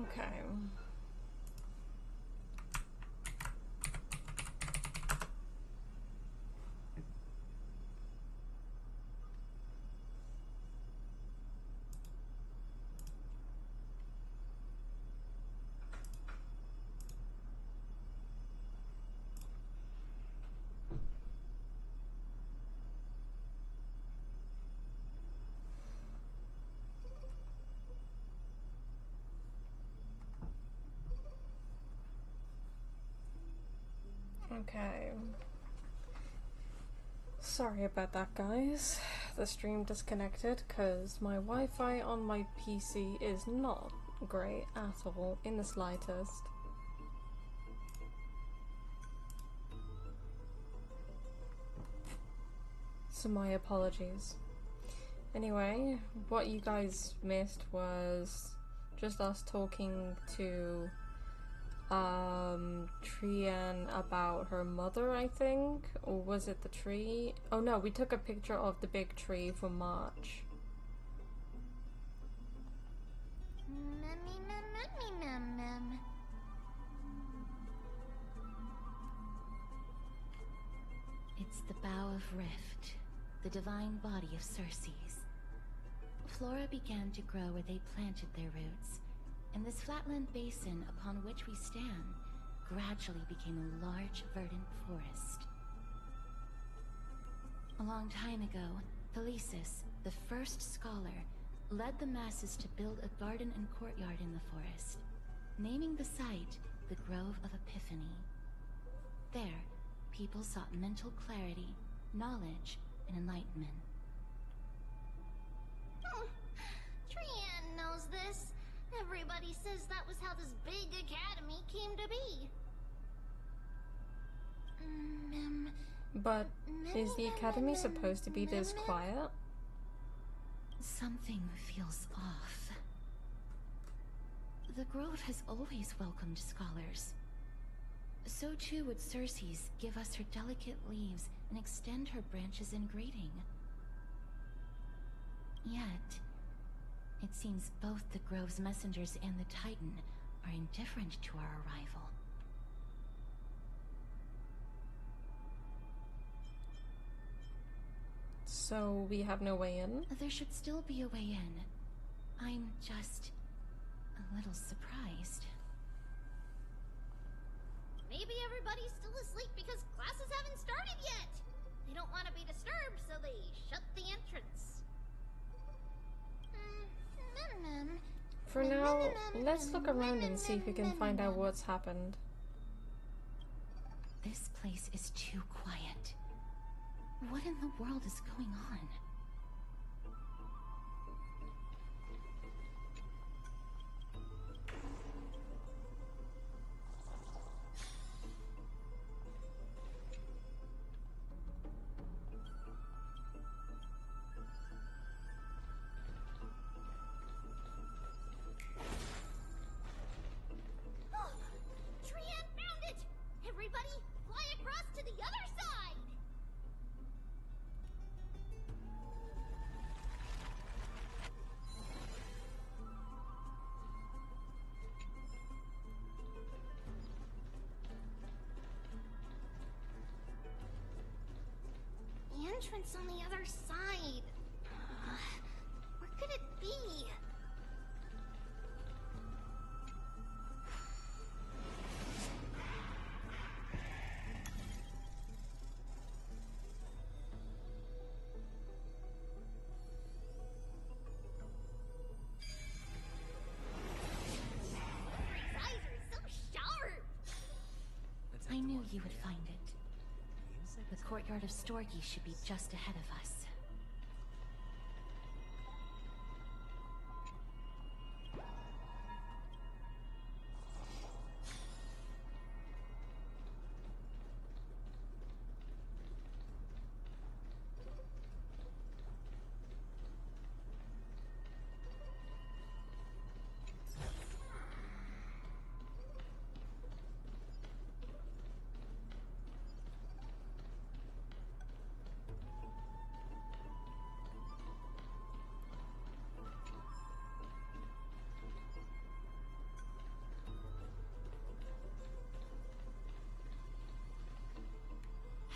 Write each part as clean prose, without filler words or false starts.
Okay. Okay. Sorry about that, guys. The stream disconnected because my Wi-Fi on my PC is not great at all, in the slightest. So my apologies. Anyway, what you guys missed was just us talking to Trian about her mother, I think, or was it the tree? Oh no, we took a picture of the big tree for March. It's the Bough of Rift, the divine body of Circe's. Flora began to grow where they planted their roots, and this flatland basin upon which we stand gradually became a large, verdant forest. A long time ago, Thelesis, the first scholar, led the masses to build a garden and courtyard in the forest, naming the site the Grove of Epiphany. There, people sought mental clarity, knowledge, and enlightenment. Trian knows this. Everybody says that was how this big academy came to be. But is the academy supposed to be this quiet? Something feels off. The Grove has always welcomed scholars. So too would Circe's give us her delicate leaves and extend her branches in greeting. Yet, it seems both the Grove's messengers and the Titan are indifferent to our arrival. So we have no way in? There should still be a way in. I'm just a little surprised. Maybe everybody's still asleep because classes haven't started yet. They don't want to be disturbed, so they shut the entrance. For now, let's look around and see if we can find out what's happened. This place is too quiet. What in the world is going on? Trian found it! Everybody, fly across to the other side! The entrance on the other side. Where could it be? His eyes are so sharp! I knew you would find it. The courtyard of Storgi should be just ahead of us.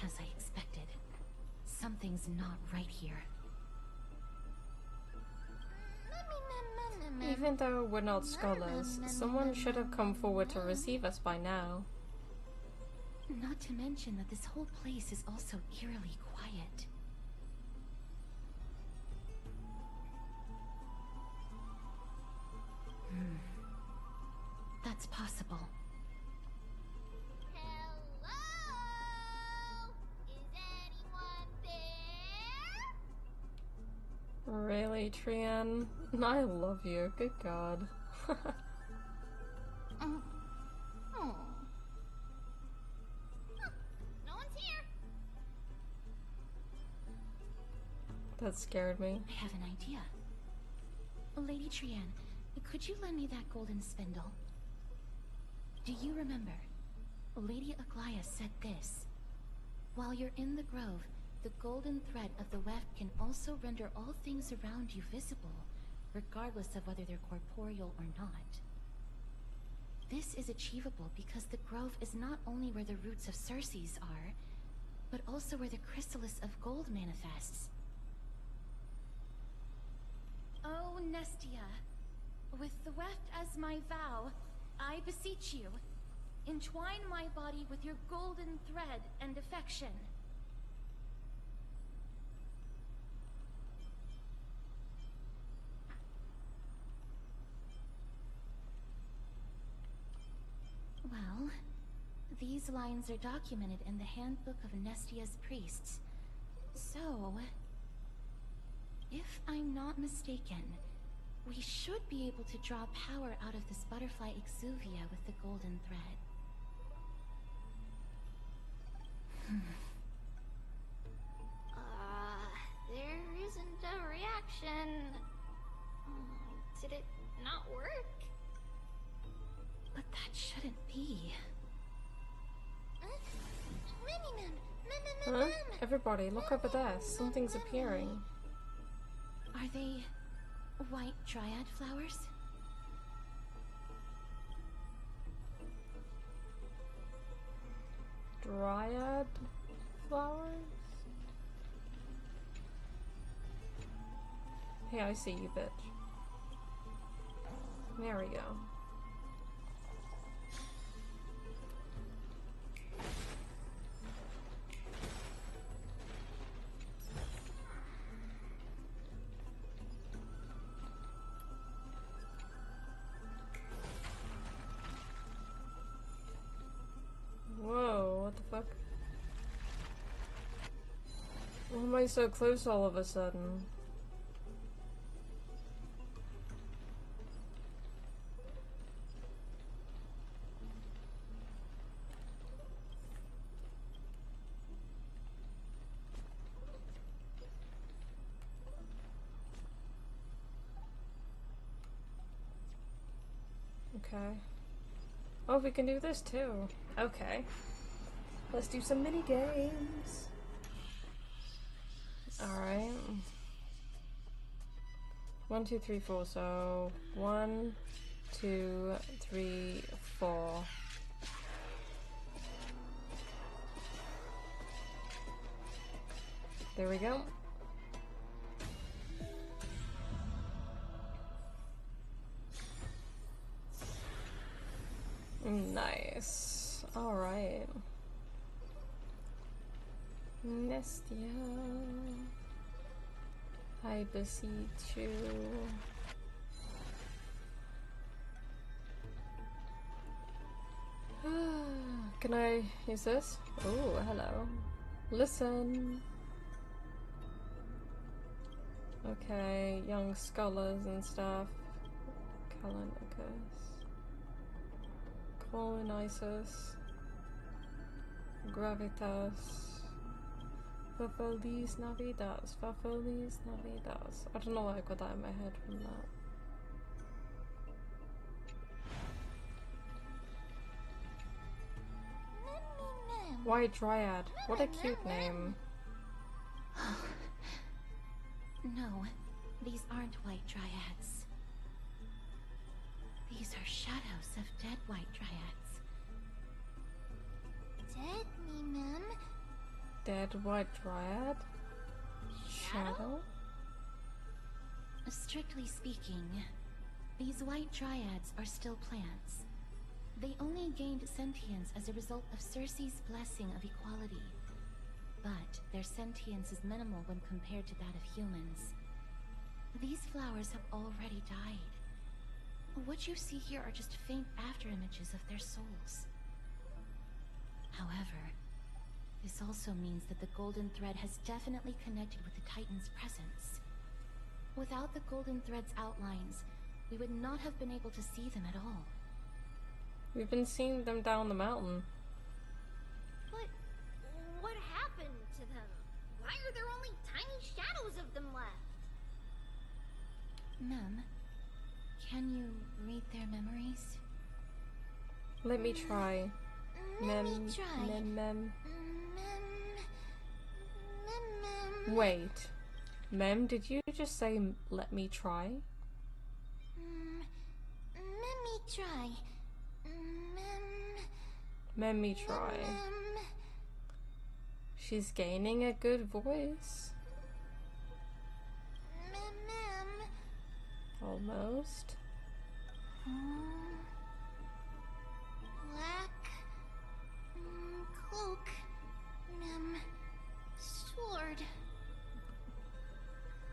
As I expected. Something's not right here. Even though we're not scholars, someone should have come forward to receive us by now. Not to mention that this whole place is also eerily quiet. That's possible. Hello? Is anyone there? Really, Trian? I love you, good god. Oh. Huh, no one's here. That scared me. I have an idea. Lady Trian, could you lend me that golden spindle? Do you remember? Lady Aglaya said this. While you're in the grove, the golden thread of the weft can also render all things around you visible, regardless of whether they're corporeal or not. This is achievable because the grove is not only where the roots of Circes are, but also where the chrysalis of gold manifests. Oh, Nestia, with the weft as my vow, I beseech you, entwine my body with your golden thread and affection. Well, these lines are documented in the Handbook of Nestia's Priests. So, if I'm not mistaken, we should be able to draw power out of this butterfly exuvia with the golden thread. There isn't a reaction. Did it not work? But that shouldn't be. Huh? Everybody, look over there. Something's appearing. Are they white dryad flowers? Dryad flowers? Hey, I see you, bitch. There we go. Whoa, what the fuck? Why am I so close all of a sudden? Okay. Oh, we can do this too. Okay. Let's do some mini games. Alright. 1, 2, 3, 4. So 1, 2, 3, 4. There we go. Nice. Alright. Nestia, I beseech you. Can I use this? Oh, hello. Listen. Okay, young scholars and stuff. Calenticus. Colonisis. Gravitas. Feliz Navidad. Feliz Navidad. I don't know why I got that in my head from that. White Dryad. What a cute name. No, these aren't white dryads. These are shadows of dead white dryads. Dead, me, ma'am. Dead white dryad? Shadow? Strictly speaking, these white dryads are still plants. They only gained sentience as a result of Circe's blessing of equality. But their sentience is minimal when compared to that of humans. These flowers have already died. What you see here are just faint afterimages of their souls. However, this also means that the golden thread has definitely connected with the Titan's presence. Without the golden thread's outlines, we would not have been able to see them at all. We've been seeing them down the mountain. But what happened to them? Why are there only tiny shadows of them left? Mem, can you read their memories? Let me try. Let me try. Mem. Wait. Mem, did you just say let me try? Let me try. Let me try. She's gaining a good voice. Almost. Black cloak, sword.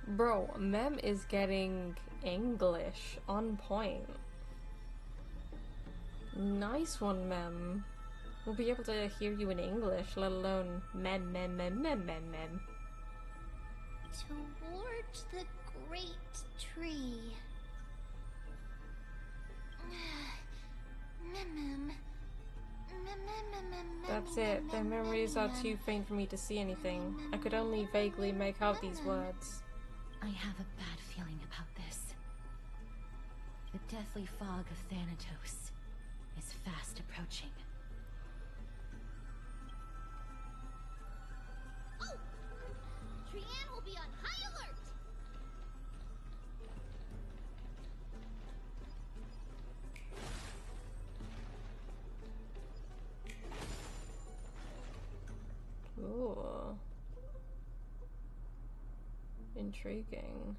Bro, Mem is getting English on point. Nice one, Mem. We'll be able to hear you in English, let alone mem. Towards the great tree. That's it. Their memories are too faint for me to see anything. I could only vaguely make out these words. I have a bad feeling about this. The deathly fog of Thanatos is fast approaching. Oh! Trianne will be on high alert! Ooh. Intriguing.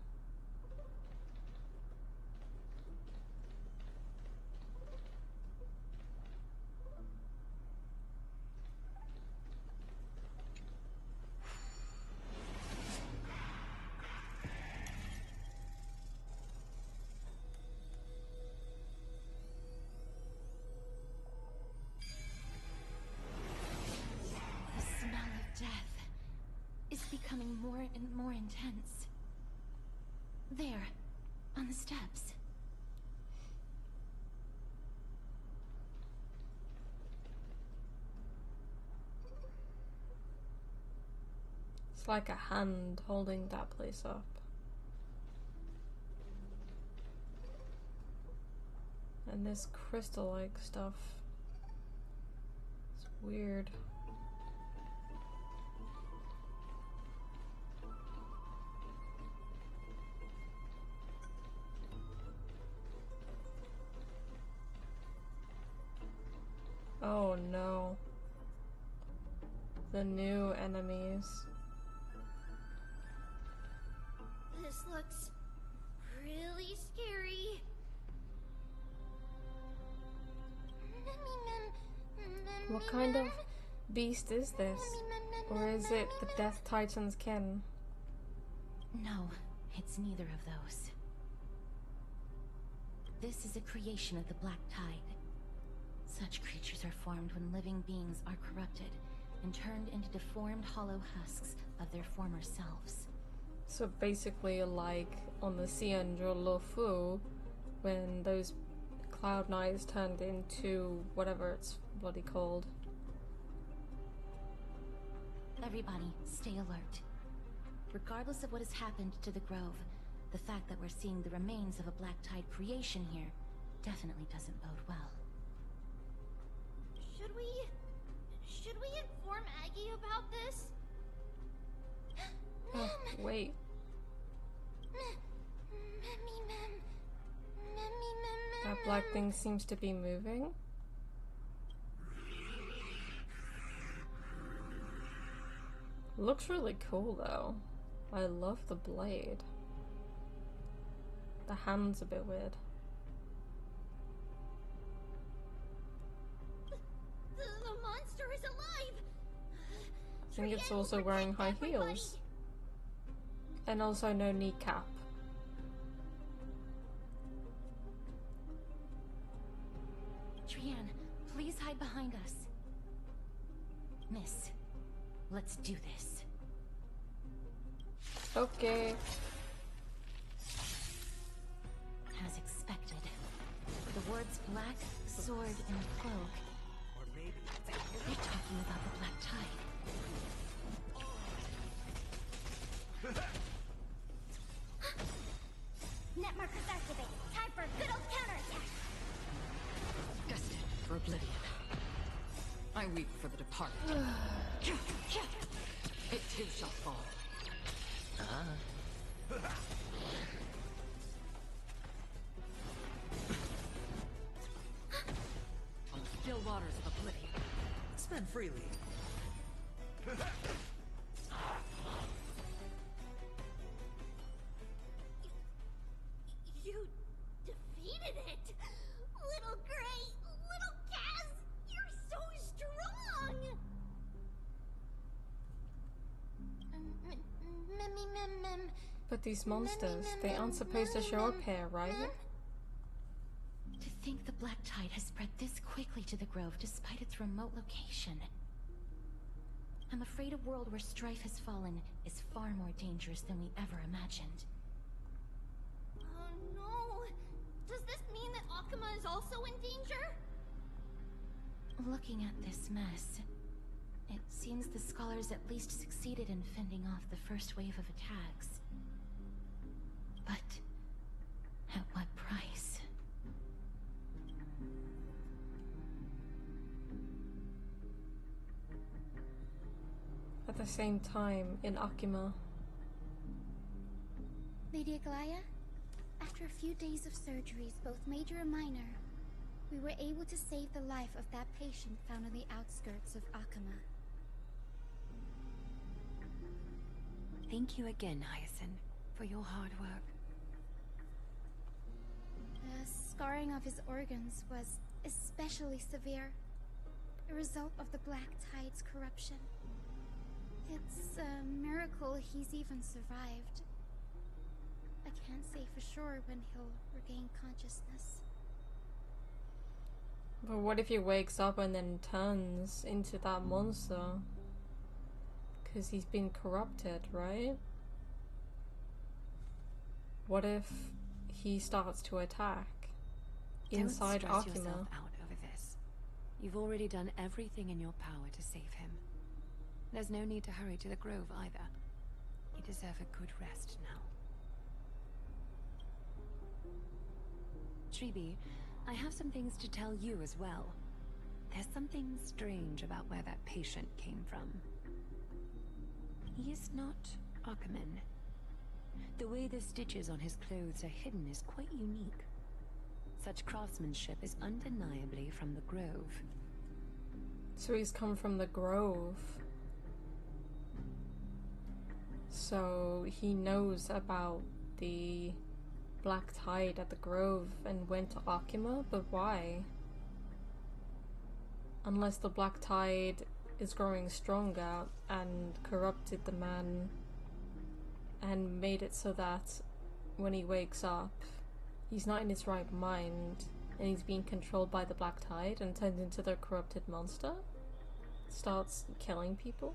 Becoming more and more intense. There, on the steps. It's like a hand holding that place up. And this crystal-like stuff. It's weird. Oh no. The new enemies. This looks really scary. What kind of beast is this? Or is it the Death Titan's kin? No, it's neither of those. This is a creation of the Black Tide. Such creatures are formed when living beings are corrupted and turned into deformed hollow husks of their former selves. So basically like on the Xianzhou Luofu, when those Cloud Knights turned into whatever it's bloody called. Everybody, stay alert. Regardless of what has happened to the Grove, the fact that we're seeing the remains of a Black Tide creation here definitely doesn't bode well. Should we inform Aggie about this? Oh, wait. That black thing seems to be moving. Looks really cool though. I love the blade. The hand's a bit weird. The monster is alive! I think it's also wearing high heels. And also no kneecap. Trian, please hide behind us. Miss, let's do this. Okay. As expected. The words black, sword, and cloak. Or maybe They're talking about the black tide. Net markers activated. Time for a good old counterattack. Destined for oblivion. I weep for the departed. It too shall fall. On the still waters of oblivion. spend freely. You defeated it! Little Gray, little Kaz, you're so strong! But these monsters, they aren't supposed to show up here, right? To think the black tide has spread this quickly to the Grove despite its remote location. I'm afraid a world where strife has fallen is far more dangerous than we ever imagined. Oh no! Does this mean that Akuma is also in danger? Looking at this mess, it seems the scholars at least succeeded in fending off the first wave of attacks. But at what price? At the same time, in Akima. Lady Aglaya, after a few days of surgeries, both major and minor, we were able to save the life of that patient found on the outskirts of Akima. Thank you again, Hyacinth, for your hard work. The scarring of his organs was especially severe, a result of the Black Tide's corruption. It's a miracle he's even survived. I can't say for sure when he'll regain consciousness. But what if he wakes up and then turns into that monster? Because he's been corrupted, right? What if he starts to attack inside Don't stress Akima? yourself out over this. You've already done everything in your power to save him. There's no need to hurry to the Grove either. You deserve a good rest now. Tribi, I have some things to tell you as well. There's something strange about where that patient came from. He is not Akuman. The way the stitches on his clothes are hidden is quite unique. Such craftsmanship is undeniably from the Grove. So he's come from the Grove. So he knows about the Black Tide at the Grove and went to Akima, but why? Unless the Black Tide is growing stronger and corrupted the man and made it so that when he wakes up, he's not in his right mind and he's being controlled by the Black Tide and turns into the corrupted monster? Starts killing people?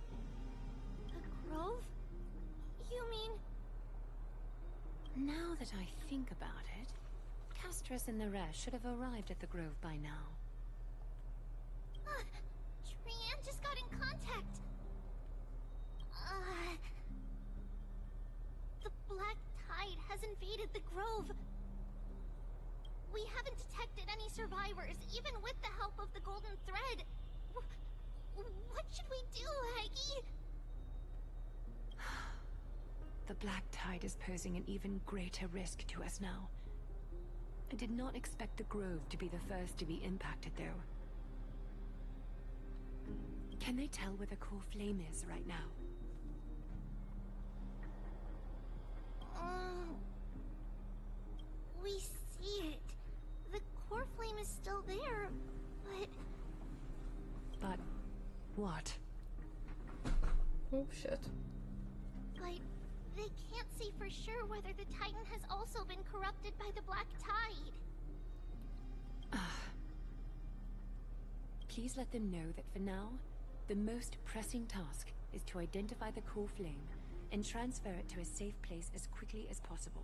The Grove? You mean... Now that I think about it, Castris and the rest should have arrived at the Grove by now. Trian just got in contact. The Black Tide has invaded the Grove. We haven't detected any survivors, even with the help of the Golden Thread. What should we do, Haggy? The Black Tide is posing an even greater risk to us now. I did not expect the Grove to be the first to be impacted, though. Can they tell where the core flame is right now? We see it. The core flame is still there, but... But what? Oh shit. But they can't see for sure whether the Titan has also been corrupted by the Black Tide. Please let them know that for now, the most pressing task is to identify the core flame and transfer it to a safe place as quickly as possible.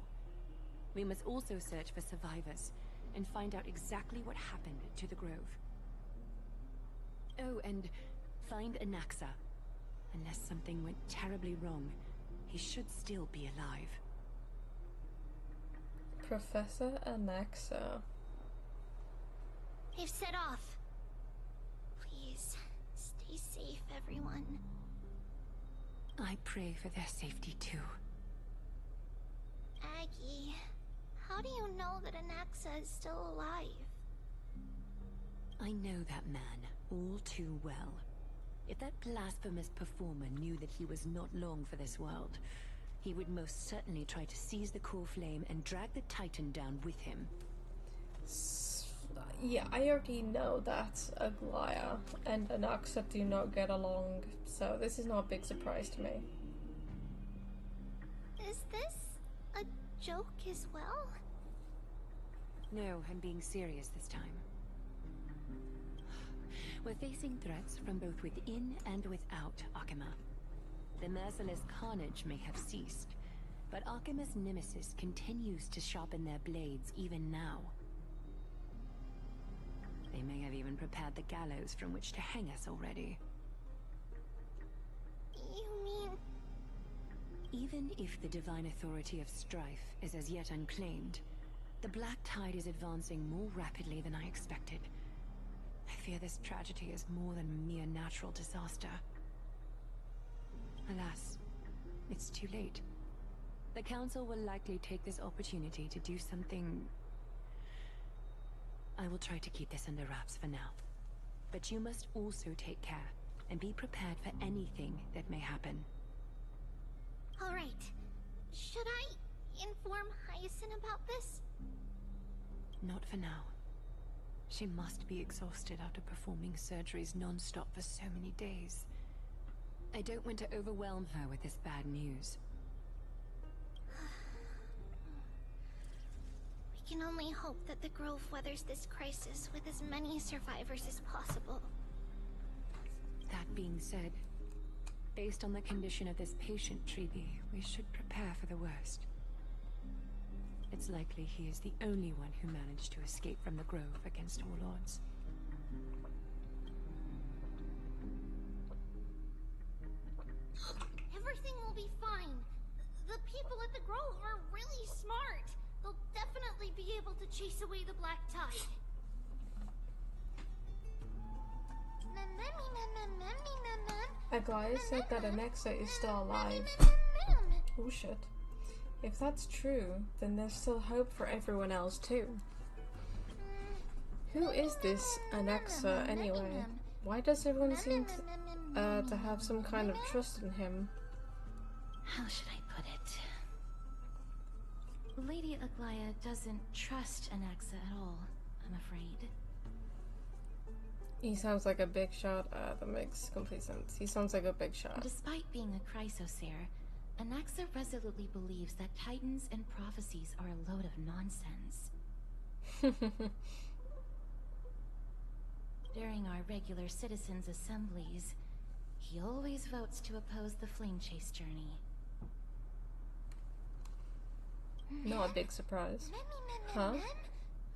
We must also search for survivors and find out exactly what happened to the grove. Oh, and find Anaxa. Unless something went terribly wrong, he should still be alive. Professor Anaxa. They've set off. Please, stay safe, everyone. I pray for their safety too. Aggie, how do you know that Anaxa is still alive? I know that man all too well. If that blasphemous performer knew that he was not long for this world, he would most certainly try to seize the core flame and drag the Titan down with him. Yeah, I already know that Aglaya and Anaxa do not get along, so this is not a big surprise to me. Is this a joke as well? No, I'm being serious this time. We're facing threats from both within and without Akima. The merciless carnage may have ceased, but Akima's nemesis continues to sharpen their blades even now. They may have even prepared the gallows from which to hang us already. You mean... Even if the divine authority of strife is as yet unclaimed, the Black Tide is advancing more rapidly than I expected. I fear this tragedy is more than a mere natural disaster. Alas, it's too late. The Council will likely take this opportunity to do something... I will try to keep this under wraps for now. But you must also take care, and be prepared for anything that may happen. Alright. Should I inform Hyacinth about this? Not for now. She must be exhausted after performing surgeries non-stop for so many days. I don't want to overwhelm her with this bad news. We can only hope that the Grove weathers this crisis with as many survivors as possible. That being said, based on the condition of this patient, Treeby, we should prepare for the worst. It's likely he is the only one who managed to escape from the Grove against all odds. Everything will be fine. The people at the Grove are really smart. They'll definitely be able to chase away the Black Tide. Aglaya said that Anaxa is still alive. Oh shit. If that's true, then there's still hope for everyone else too. Who is this Anaxa anyway? Why does everyone seem to have some kind of trust in him? How should I put it? Lady Aglaya doesn't trust Anaxa at all, I'm afraid. He sounds like a big shot. That makes complete sense. He sounds like a big shot. Despite being a chrysoseer, Anaxa resolutely believes that titans and prophecies are a load of nonsense. During our regular citizens' assemblies, he always votes to oppose the flame chase journey. Not a big surprise. Huh?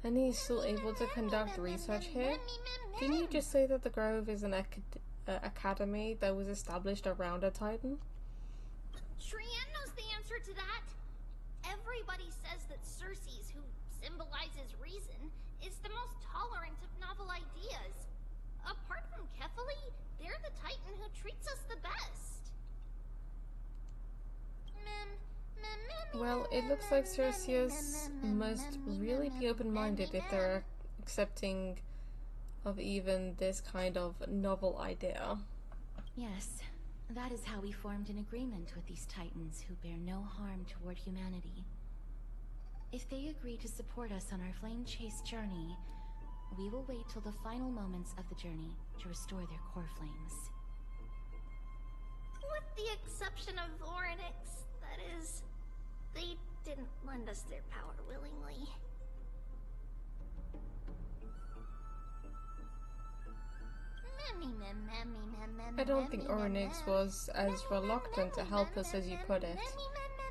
And he's still able to conduct research here? Didn't you just say that the Grove is an academy that was established around a Titan? Shrian knows the answer to that. Everybody says that Circes, who symbolizes reason, is the most tolerant of novel ideas. Apart from Kefali, they're the Titan who treats us the best. Well, it looks like Circeus must really be open-minded if they're accepting of even this kind of novel idea. Yes, That is how we formed an agreement with these titans who bear no harm toward humanity. If they agree to support us on our flame chase journey, we will wait till the final moments of the journey to restore their core flames. With the exception of Orynyx, that is. They didn't lend us their power willingly. I don't think Orynyx was as reluctant to help us as you put it,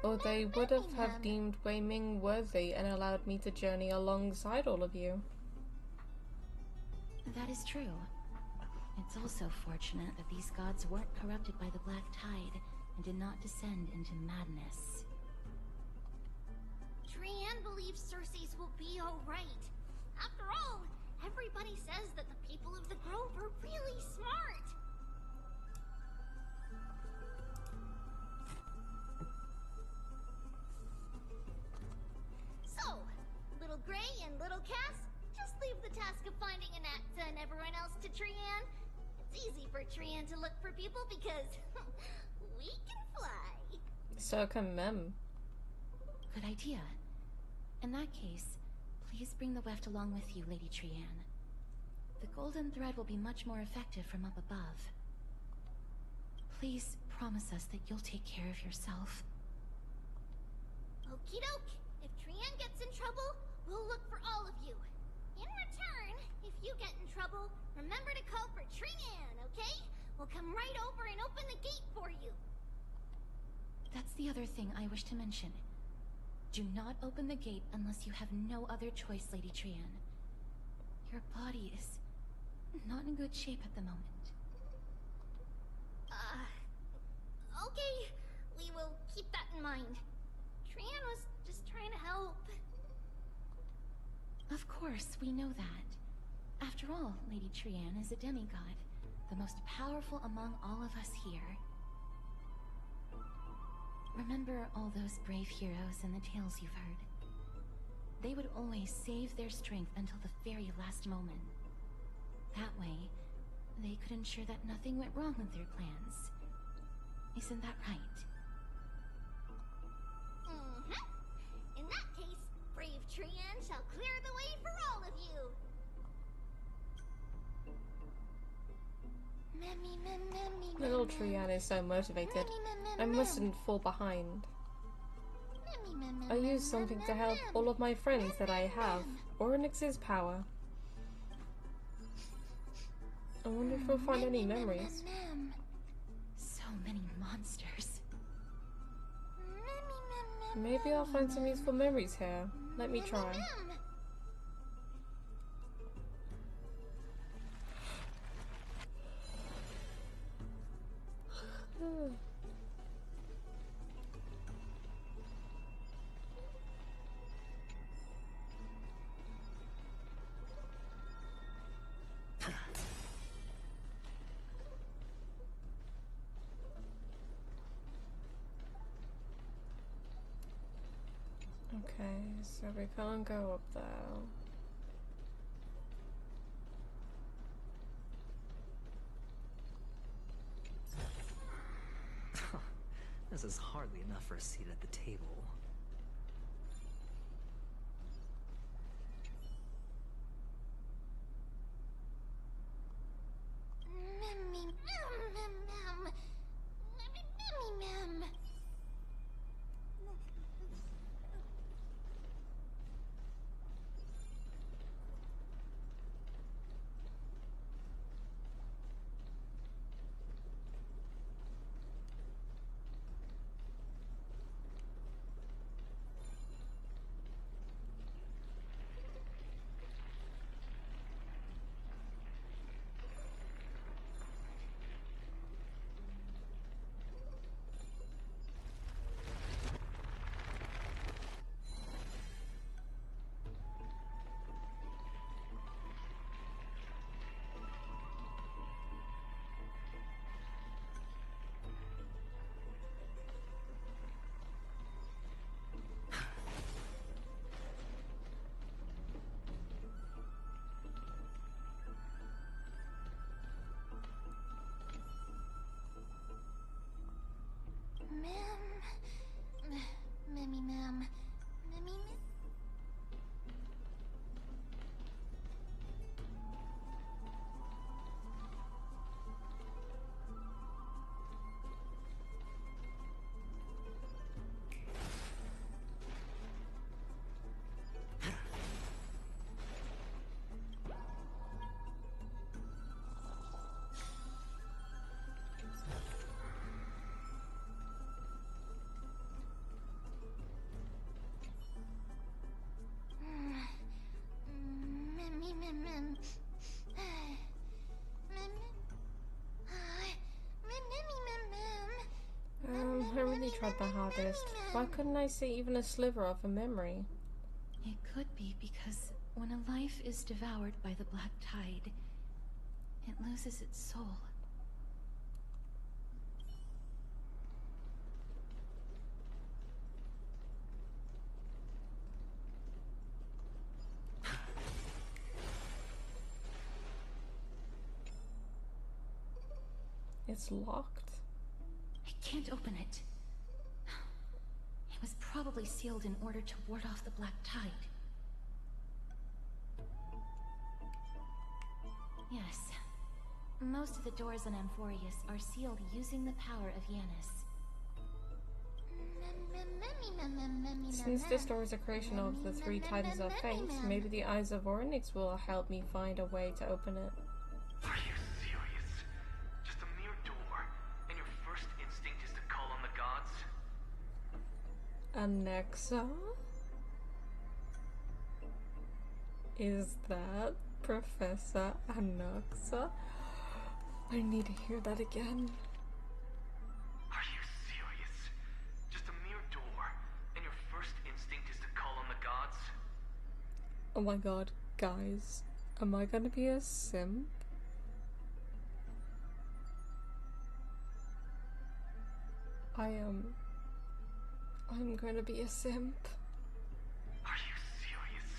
or they would have deemed Wei Ming worthy and allowed me to journey alongside all of you. That is true. It's also fortunate that these gods weren't corrupted by the Black Tide and did not descend into madness. Trianne believes Circe's will be alright. After all, everybody says that the people of the Grove are really smart. So, Little Gray and Little Cass, just leave the task of finding Anacta and everyone else to Trianne. It's easy for Trianne to look for people because we can fly. So can Mem. Good idea. In that case, please bring the weft along with you, Lady Trianne. The golden thread will be much more effective from up above. Please promise us that you'll take care of yourself. Okie doke. If Trianne gets in trouble, we'll look for all of you. In return, if you get in trouble, remember to call for Trianne, okay? We'll come right over and open the gate for you. That's the other thing I wish to mention. Do not open the gate unless you have no other choice, Lady Trianne. Your body is not in good shape at the moment. Okay. We will keep that in mind. Trianne was just trying to help. Of course, we know that. After all, Lady Trianne is a demigod, the most powerful among all of us here. Remember all those brave heroes and the tales you've heard. They would always save their strength until the very last moment. That way, they could ensure that nothing went wrong with their plans. Isn't that right? Mm-hmm. In that case, brave Trianne shall clear the way for all of you. Little Trianne is so motivated. I mustn't fall behind. I use something to help all of my friends that I have. Orynyx's power. I wonder if we'll find any memories. So many monsters. Maybe I'll find some useful memories here. Let me try. Okay, so we can't go up there. This is hardly enough for a seat at the table. I really tried my hardest. Why couldn't I see even a sliver of a memory? It could be because when a life is devoured by the black tide, it loses its soul. It's locked. I can't open it. It was probably sealed in order to ward off the black tide. Yes. Most of the doors in Amphorius are sealed using the power of Yanis. Since this door is a creation of the three titans of fate, maybe the eyes of Oryx will help me find a way to open it. Are you serious? Just a mere door, and your first instinct is to call on the gods? Anexa? Is that Professor Anexa? I need to hear that again. Are you serious? Just a mere door, and your first instinct is to call on the gods? Oh my god, guys. Am I gonna be a simp? I'm gonna be a simp. Are you serious?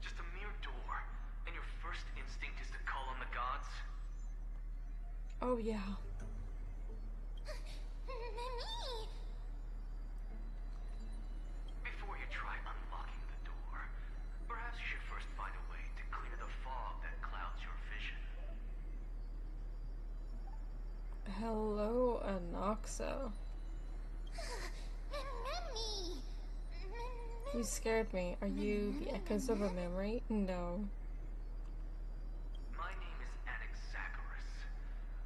Just a mere door, and your first instinct is to call on the gods? Oh yeah. Before you try unlocking the door, perhaps you should first find a way to clear the fog that clouds your vision. Hello, Anoxa. You scared me. Are you the echoes of a memory? No. My name is Anaxagoras,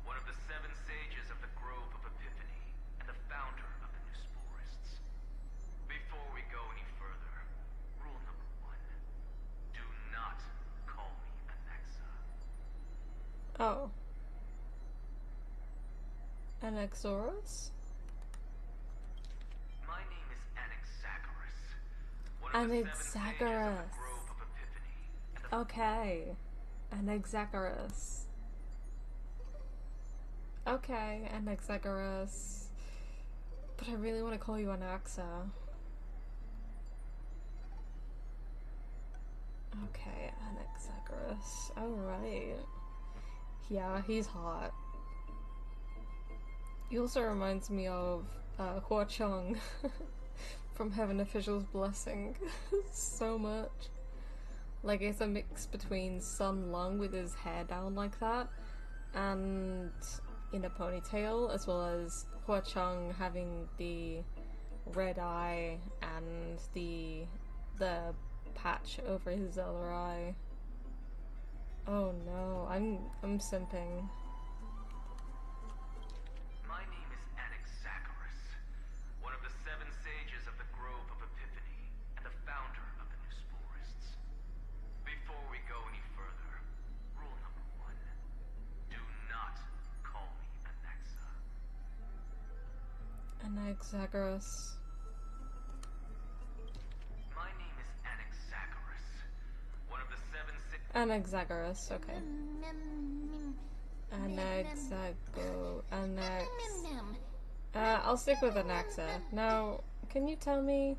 one of the 7 sages of the Grove of Epiphany, and the founder of the New Sporists. Before we go any further, rule number 1. Do not call me Anaxa. Oh. Anaxorus? My name is Anaxagoras, one of the 7 sages of the Anaxagoras. Grove of Epiphany, and the Okay. Anaxagoras. Okay, Anaxagoras. But I really want to call you Anaxa. Okay, Anaxagoras. Alright. Yeah, he's hot. He also reminds me of Hua Chong from Heaven Official's Blessing so much. Like, it's a mix between Sun Lung with his hair down like that and in a ponytail, as well as Hua Chong having the red eye and the patch over his other eye. Oh no, I'm simping. My name is Anaxagoras, one of the 7 sages of the Grove of Epiphany, and the founder of the New Sporists. Before we go any further, rule number 1. Do not call me Anaxa. Anaxagoras. My name is Anaxagoras, one of the 7 sages. Anaxagoras, okay. I'll stick with Anaxa. Now, can you tell me?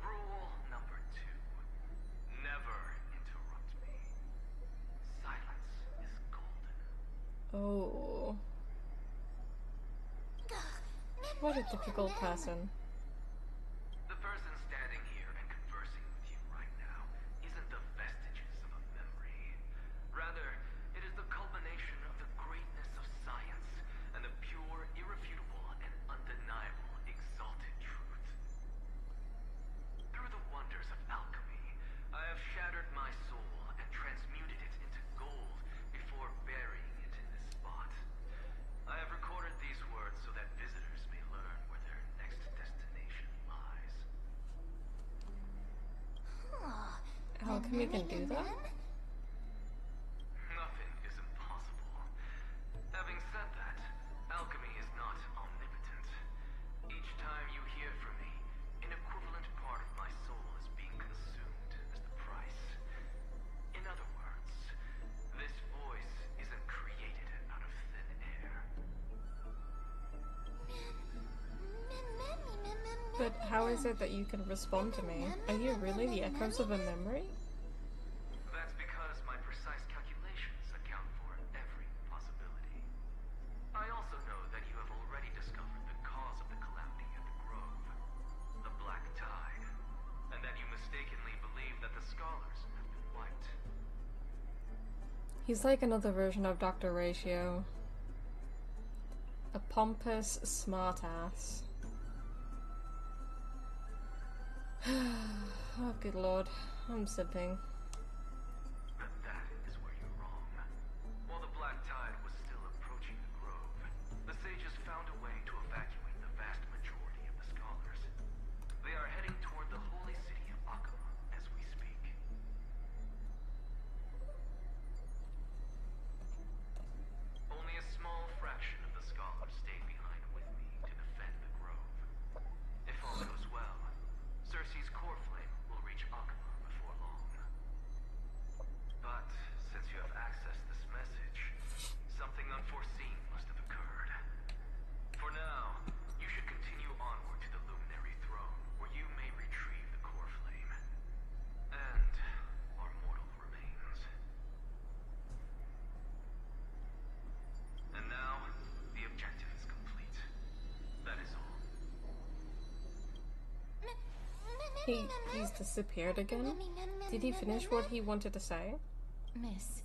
Rule number 2. Never interrupt me. Silence is golden. Oh. What a difficult person. The person standing here and conversing with you right now isn't the vestiges of a memory. Rather, it is the culmination of the greatness of science and the pure, irrefutable, and undeniable exalted truth. Through the wonders of alchemy, I have shattered my soul and transmuted it into gold before burying it in this spot. I have recorded these words so that visitors may learn where their next destination lies. Alchemy can do that? how is it that you can respond to me? Are you really the echoes of a memory? That's because my precise calculations account for every possibility. I also know that you have already discovered the cause of the calamity at the Grove, the Black Tide, and that you mistakenly believe that the scholars have been wiped. He's like another version of Dr. Ratio. A pompous smartass. Oh, good lord. I'm sipping. But that is where you're wrong. While the Black Tide was still approaching the Grove, the sages found a way to evacuate the vast majority of the scholars. They are heading toward the holy city of Akama as we speak. Only a small fraction of the scholars stayed behind with me to defend the Grove. If all goes well, Cersei's core flame will reach Akama before long. But since you have accessed this message, something unforeseen must have occurred. For now, you should continue onward to the Luminary Throne, where you may retrieve the core flame. And our mortal remains. And now, the objective is complete. That is all. He's disappeared again? Did he finish what he wanted to say? Miss,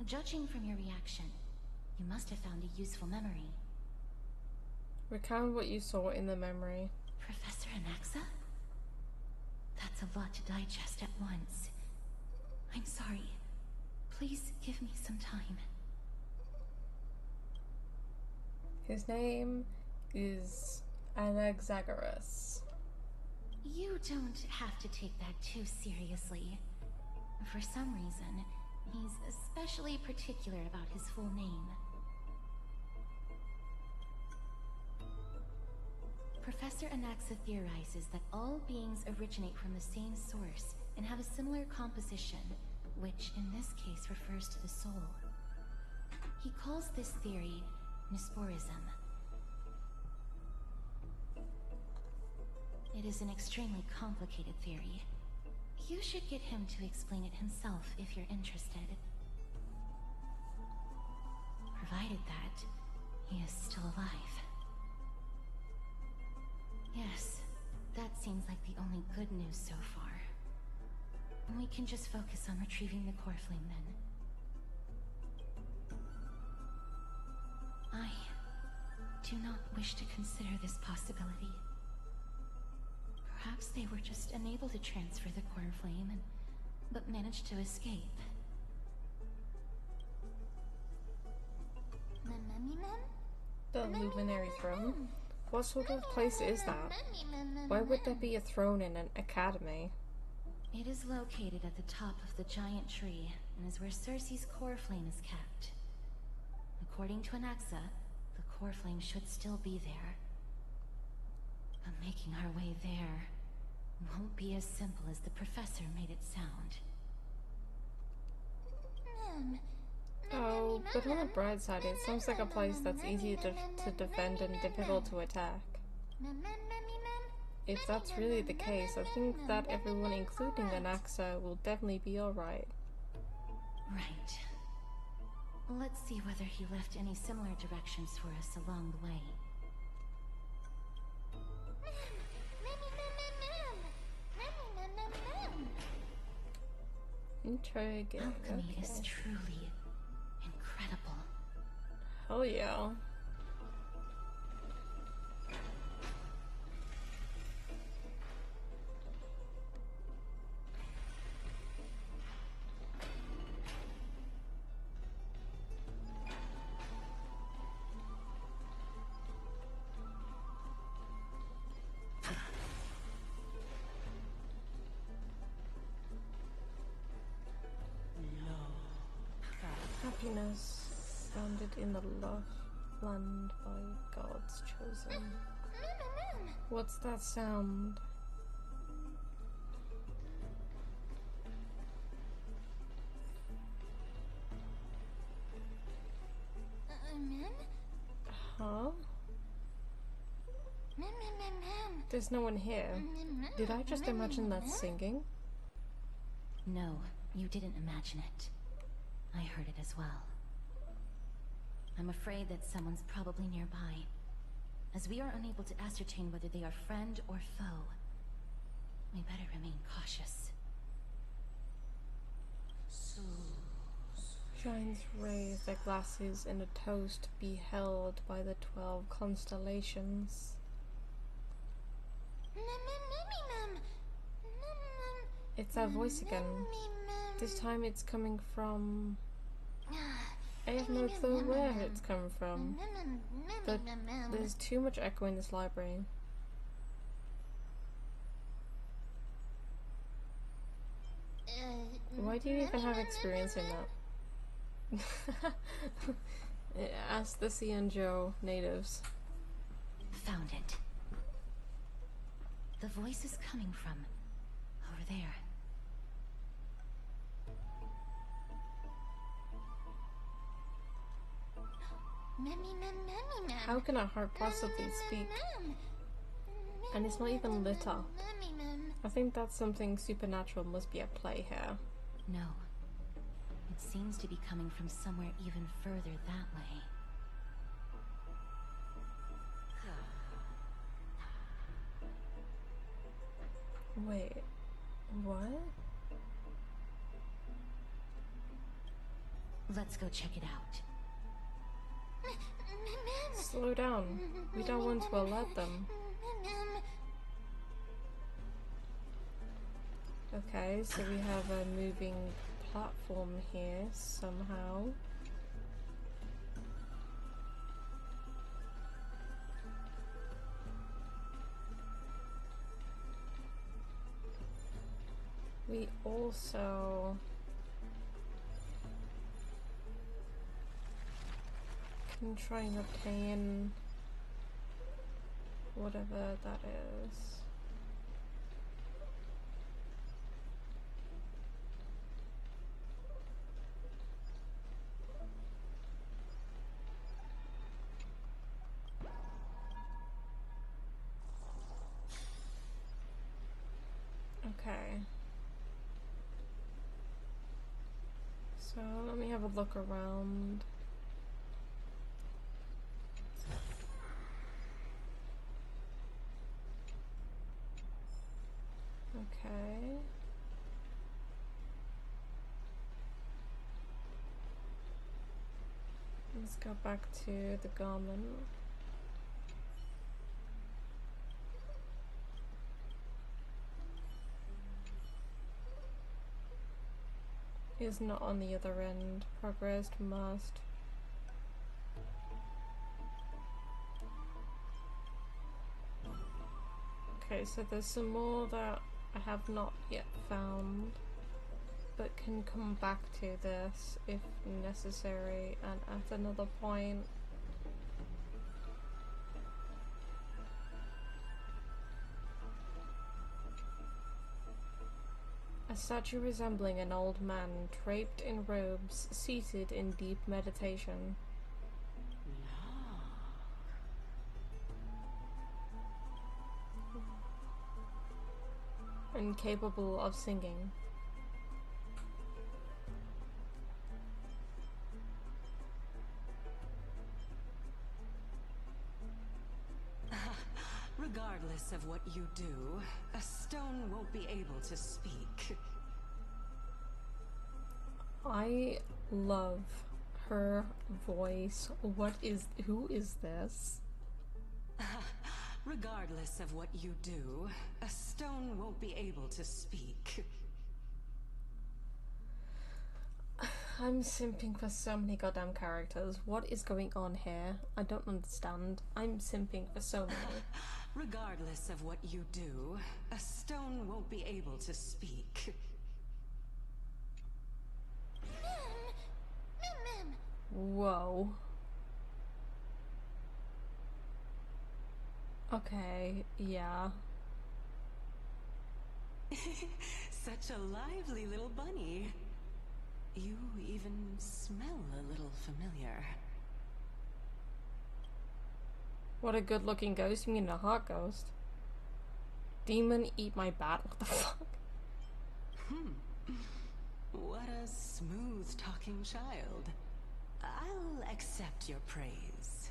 judging from your reaction, you must have found a useful memory. Recount what you saw in the memory. Professor Anaxa? That's a lot to digest at once. I'm sorry. Please give me some time. His name is Anaxagoras. You don't have to take that too seriously. For some reason, he's especially particular about his full name. Professor Anaxa theorizes that all beings originate from the same source and have a similar composition, which in this case refers to the soul. He calls this theory Nesporism. It is an extremely complicated theory. You should get him to explain it himself if you're interested. Provided that he is still alive. Yes, that seems like the only good news so far. We can just focus on retrieving the core flame then. I do not wish to consider this possibility. Perhaps they were just unable to transfer the core flame, but managed to escape. The Luminary Throne? What sort of place is that? Why would there be a throne in an academy? It is located at the top of the giant tree, and is where Cersei's core flame is kept. According to Anaxa, the core flame should still be there. But making our way there won't be as simple as the professor made it sound. Oh, but on the bright side, it sounds like a place that's easy to defend and difficult to attack. If that's really the case, I think that everyone, including Anaxa, will definitely be alright. Right. Let's see whether he left any similar directions for us along the way. Intriguing. Alchemy is truly incredible. Hell yeah. Happiness founded in the love land by God's chosen. What's that sound? Mem? Huh? Mem. There's no one here. Did I just imagine that singing? No, you didn't imagine it. I heard it as well. I'm afraid that someone's probably nearby. As we are unable to ascertain whether they are friend or foe, we better remain cautious. Giants raise their glasses in a toast beheld by the 12 constellations. It's that voice again. This time it's coming from... I have no clue where it's coming from. But there's too much echo in this library. Why do you even have experience in that? Ask the Cianjo natives. Found it. The voice is coming from over there. How can a heart possibly speak? And it's not even lit up. I think that something supernatural must be at play here. No. It seems to be coming from somewhere even further that way. Wait, what? Let's go check it out. Slow down. We don't want to alert them. Okay, so we have a moving platform here somehow. We also can try and obtain whatever that is. Okay. So let me have a look around. Okay. Let's go back to the garment. Is not on the other end. Progressed must. Okay, so there's some more that I have not yet found, but can come back to this if necessary and at another point. A statue resembling an old man draped in robes, seated in deep meditation. Incapable of singing. Regardless of what you do, a stone won't be able to speak. I love her voice. Who is this? Regardless of what you do, a stone won't be able to speak. I'm simping for so many goddamn characters. What is going on here? I don't understand. I'm simping for so many. Regardless of what you do, a stone won't be able to speak. Whoa. Okay, yeah. Such a lively little bunny. You even smell a little familiar. What a good looking ghost. You mean a hot ghost? Demon eat my bat. What the fuck? What a smooth-talking child. I'll accept your praise.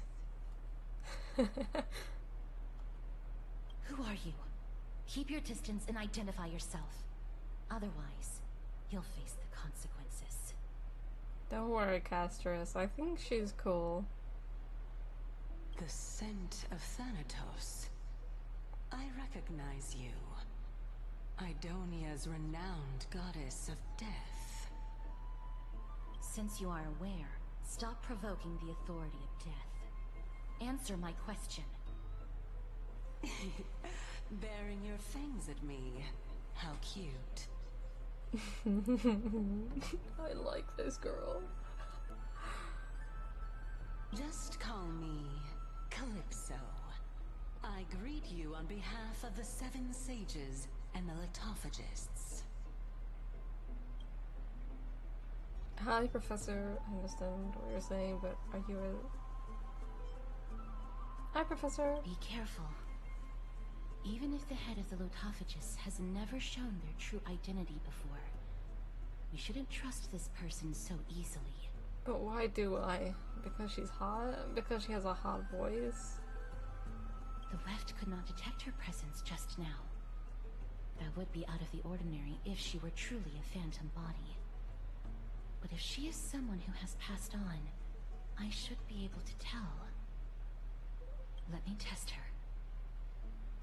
Who are you? Keep your distance and identify yourself. Otherwise, you'll face the consequences. Don't worry, Castris. I think she's cool. The scent of Thanatos. I recognize you. Idonia's renowned goddess of death. Since you are aware, stop provoking the authority of death. Answer my question. Baring your fangs at me. How cute. I like this girl. Just call me Calypso. I greet you on behalf of the 7 sages and the litophagists. Hi, Professor. I understand what you're saying, but are you a... Hi, Professor. Be careful. Even if the head of the litophagists has never shown their true identity before, we shouldn't trust this person so easily. But why do I? Because she's hot? Because she has a hot voice? The weft could not detect her presence just now. That would be out of the ordinary if she were truly a phantom body. But if she is someone who has passed on, I should be able to tell. Let me test her.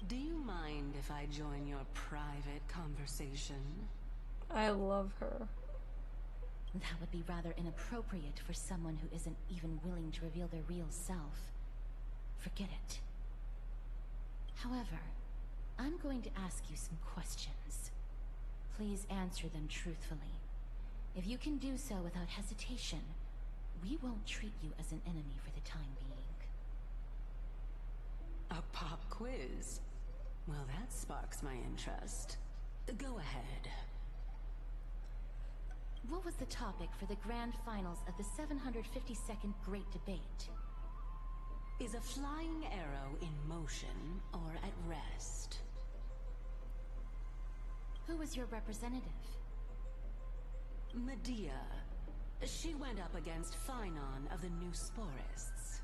Do you mind if I join your private conversation? I love her. That would be rather inappropriate for someone who isn't even willing to reveal their real self. Forget it. However, I'm going to ask you some questions. Please answer them truthfully. If you can do so without hesitation, we won't treat you as an enemy for the time being. A pop quiz? Well, that sparks my interest. Go ahead. What was the topic for the grand finals of the 752nd Great Debate? Is a flying arrow in motion or at rest? Who was your representative? Medea. She went up against Phynon of the New Sporists.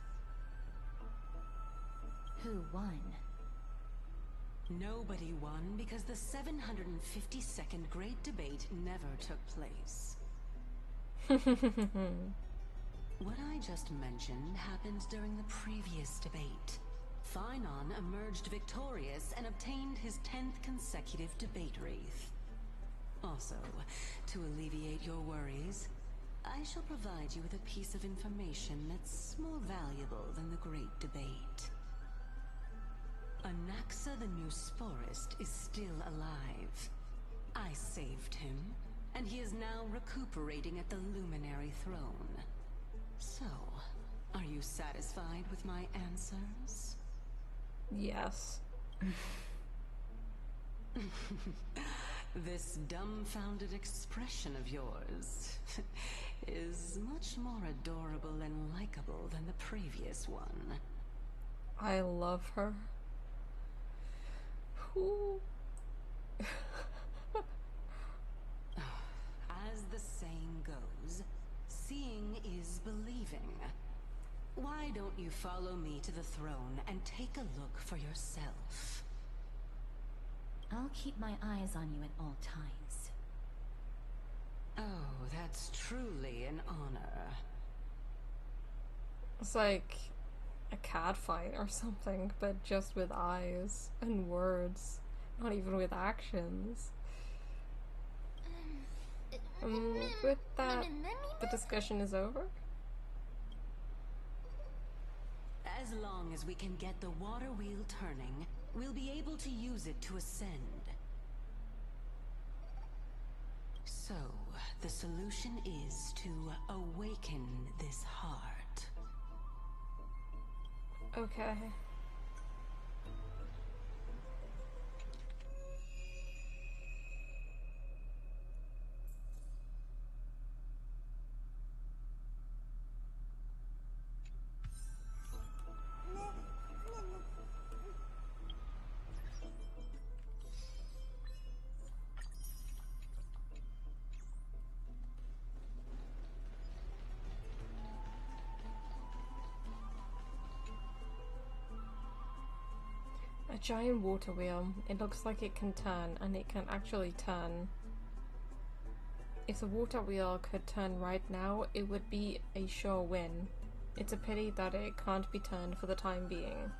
Who won? Nobody won because the 752nd Great Debate never took place. What I just mentioned happened during the previous debate. Phynon emerged victorious and obtained his 10th consecutive debate wreath. Also, to alleviate your worries, I shall provide you with a piece of information that's more valuable than the Great Debate. Anaxa the New Sporist is still alive. I saved him, and he is now recuperating at the Luminary Throne. So, are you satisfied with my answers? Yes. This dumbfounded expression of yours is much more adorable and likable than the previous one. I love her. Who? As the saying goes, seeing is believing. Why don't you follow me to the throne and take a look for yourself? I'll keep my eyes on you at all times. Oh, that's truly an honor. It's like a cat fight or something, but just with eyes and words, not even with actions. With that, the discussion is over. As long as we can get the water wheel turning, we'll be able to use it to ascend. So, the solution is to awaken this heart. Okay. giant water wheel. It looks like it can turn, and it can actually turn. If the water wheel could turn right now, it would be a sure win. It's a pity that it can't be turned for the time being.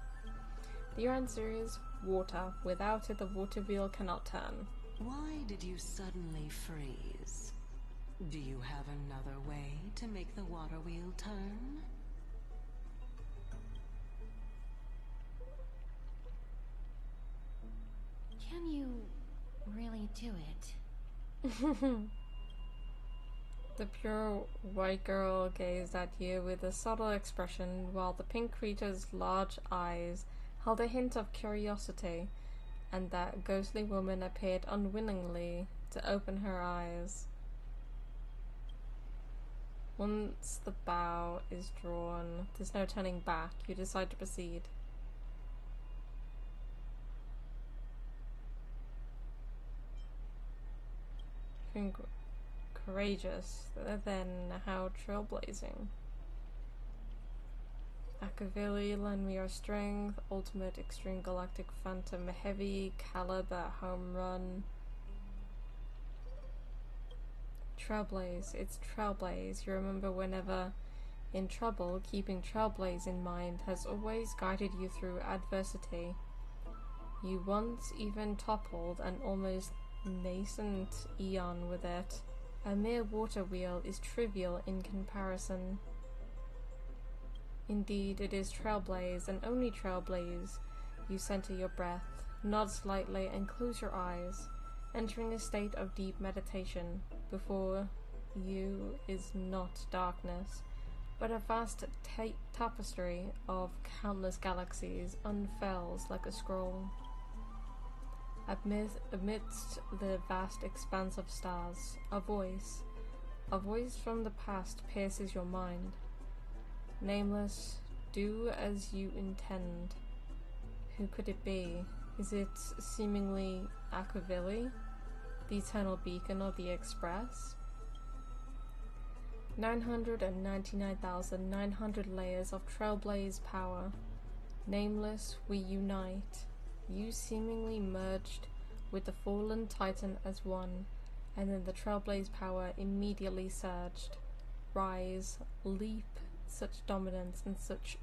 The answer is water. Without it, the water wheel cannot turn. Why did you suddenly freeze? Do you have another way to make the water wheel turn? Can you really do it? The pure white girl gazed at you with a subtle expression, while the pink creature's large eyes held a hint of curiosity, and that ghostly woman appeared unwillingly to open her eyes. Once the bow is drawn, there's no turning back. You decide to proceed. Courageous, then how trailblazing. Akavili, lend me your strength. Ultimate extreme galactic phantom heavy caliber home run. Trailblaze, it's Trailblaze. You remember whenever in trouble, keeping Trailblaze in mind has always guided you through adversity. You once even toppled an almost nascent Eon with it. A mere water wheel is trivial in comparison. Indeed, it is Trailblaze, and only Trailblaze. You center your breath, nod slightly, and close your eyes, entering a state of deep meditation. Before you is not darkness, but a vast tapestry of countless galaxies unfurls like a scroll. Amidst the vast expanse of stars, a voice from the past pierces your mind. Nameless, do as you intend. Who could it be? Is it seemingly Akavili, the eternal beacon of the Express? 999,900 layers of Trailblaze power. Nameless, we unite. You seemingly merged with the fallen Titan as one, and then the Trailblaze power immediately surged. Rise, leap, such dominance and such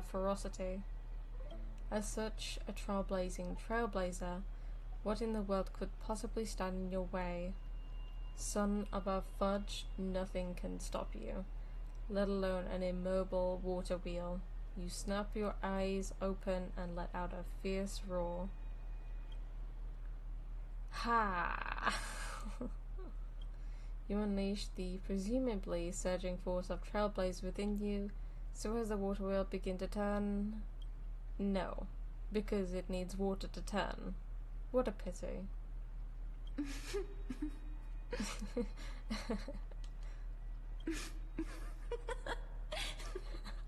ferocity. As such a trailblazing trailblazer, what in the world could possibly stand in your way? Sun above fudge, nothing can stop you, let alone an immobile water wheel. You snap your eyes open and let out a fierce roar. Ha! You unleash the presumably surging force of Trailblaze within you, so as the water wheel begin to turn? No, because it needs water to turn. What a pity.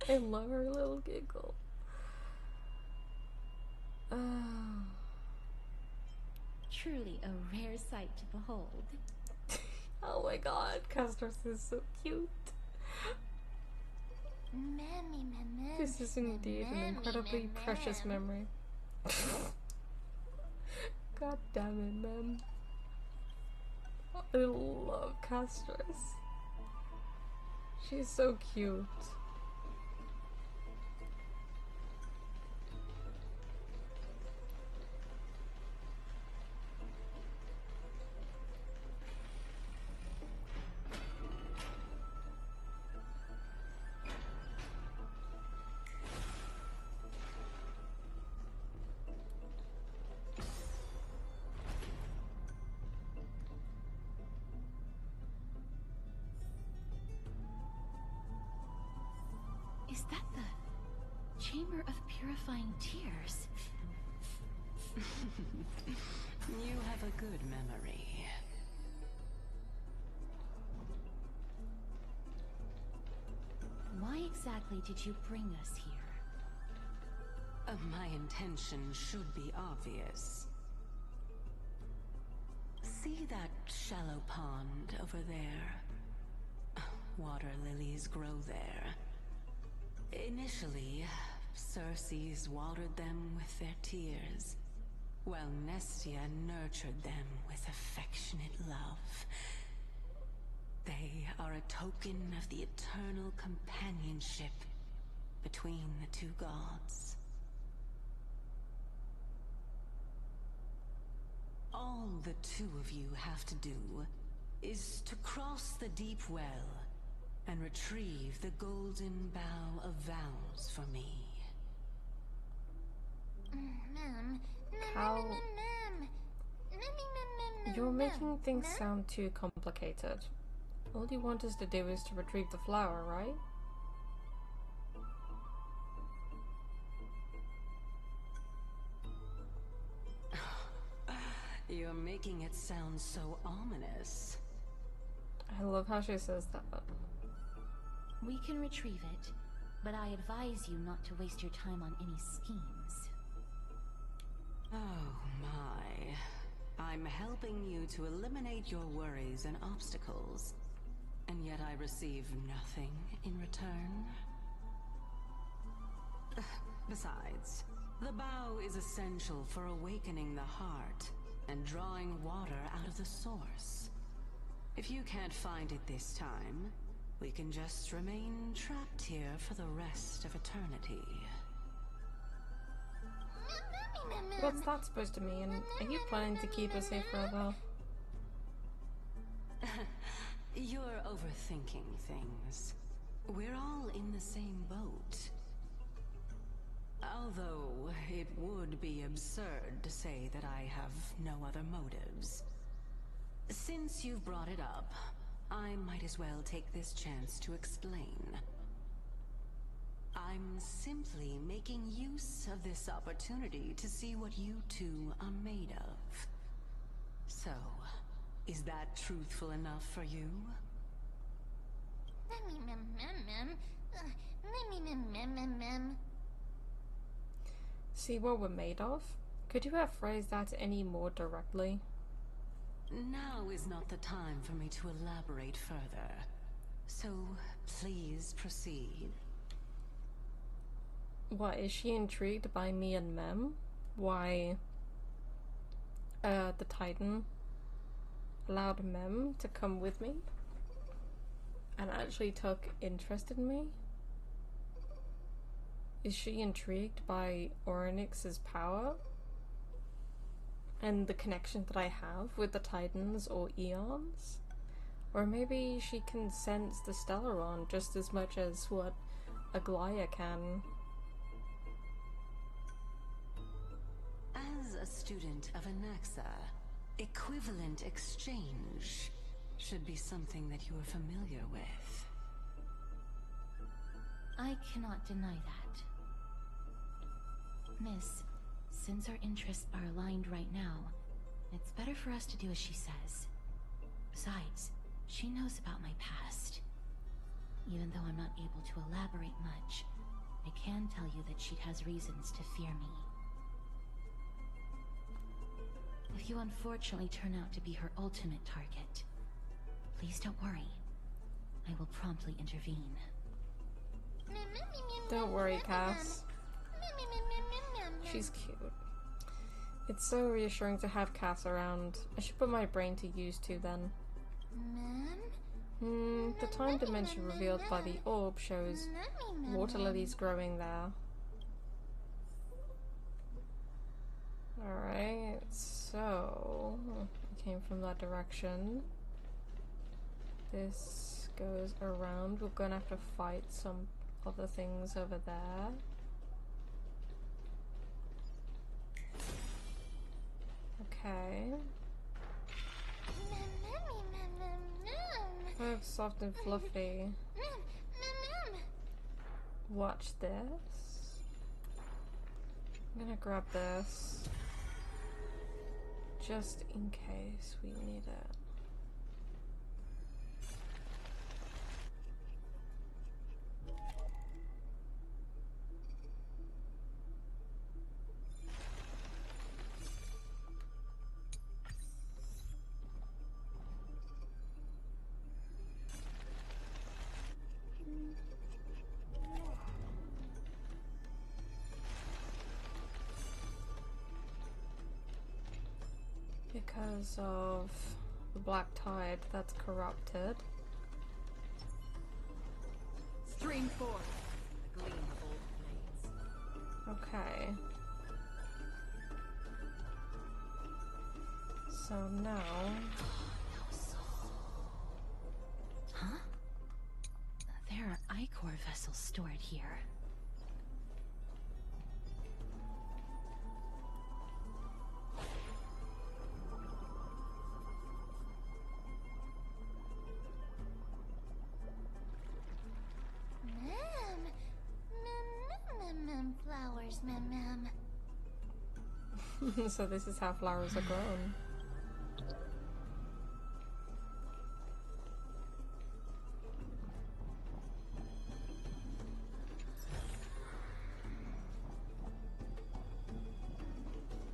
I love her little giggle. Truly a rare sight to behold. Oh my god, Castros is so cute. This is indeed an incredibly precious memory. God damn it, man. I love Castros. She's so cute. Is that the Chamber of Purifying Tears? You have a good memory. Why exactly did you bring us here? My intention should be obvious. See that shallow pond over there? Water lilies grow there. Initially, Circes watered them with their tears, while Nestia nurtured them with affectionate love. They are a token of the eternal companionship between the two gods. All the two of you have to do is to cross the deep well and retrieve the golden bough of vows for me. How? You're making things sound too complicated. All you want us to do is to retrieve the flower, right? You're making it sound so ominous. I love how she says that. We can retrieve it, but I advise you not to waste your time on any schemes. Oh my. I'm helping you to eliminate your worries and obstacles, and yet I receive nothing in return. Besides, the bow is essential for awakening the heart and drawing water out of the source. If you can't find it this time, we can just remain trapped here for the rest of eternity. What's that supposed to mean? Are you planning to keep us here forever? You're overthinking things. We're all in the same boat. Although, it would be absurd to say that I have no other motives. Since you've brought it up, I might as well take this chance to explain. I'm simply making use of this opportunity to see what you two are made of. So, is that truthful enough for you? See what we're made of? Could you have phrased that any more directly? Now is not the time for me to elaborate further. So, please proceed. What, is she intrigued by me and Mem? Why, the Titan allowed Mem to come with me? And actually took interest in me? Is she intrigued by Orynyx's power? And the connection that I have with the Titans or Eons? Or maybe she can sense the Stellaron just as much as what Aglaia can. As a student of Anaxa, equivalent exchange should be something that you are familiar with. I cannot deny that. Miss, since our interests are aligned right now, it's better for us to do as she says. Besides, she knows about my past. Even though I'm not able to elaborate much, I can tell you that she has reasons to fear me. If you unfortunately turn out to be her ultimate target, please don't worry. I will promptly intervene. Don't worry, Cass. She's cute. It's so reassuring to have Cass around. I should put my brain to use too then. The time dimension revealed by the orb shows water lilies growing there. Alright, so it came from that direction. This goes around. We're gonna have to fight some other things over there. Okay. Oh, soft and fluffy. Watch this. I'm gonna grab this. Just in case we need it. because of the black tide that's corrupted. Stream forth, the gleam of old blades. Okay. So now... Huh? There are Ichor vessels stored here. Flowers, ma'am. So this is how flowers are grown.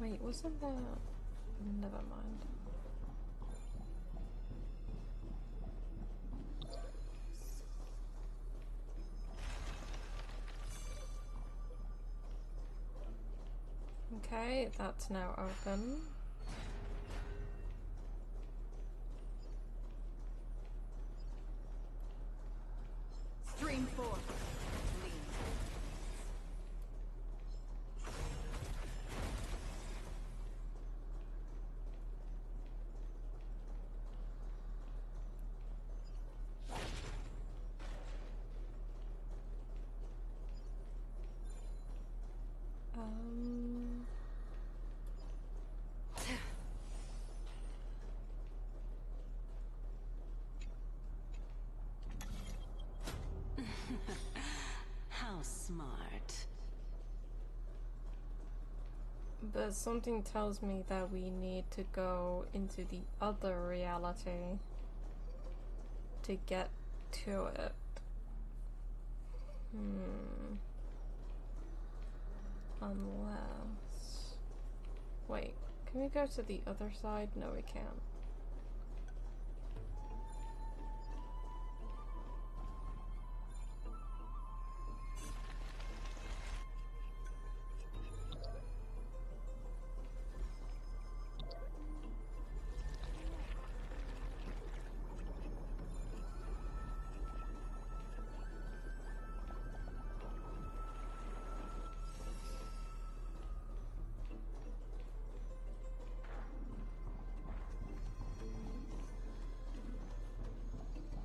Wait, wasn't there... Never mind. Okay, that's now open. Stream forth. How smart. But something tells me that we need to go into the other reality to get to it. Unless... Wait, can we go to the other side? No, we can't.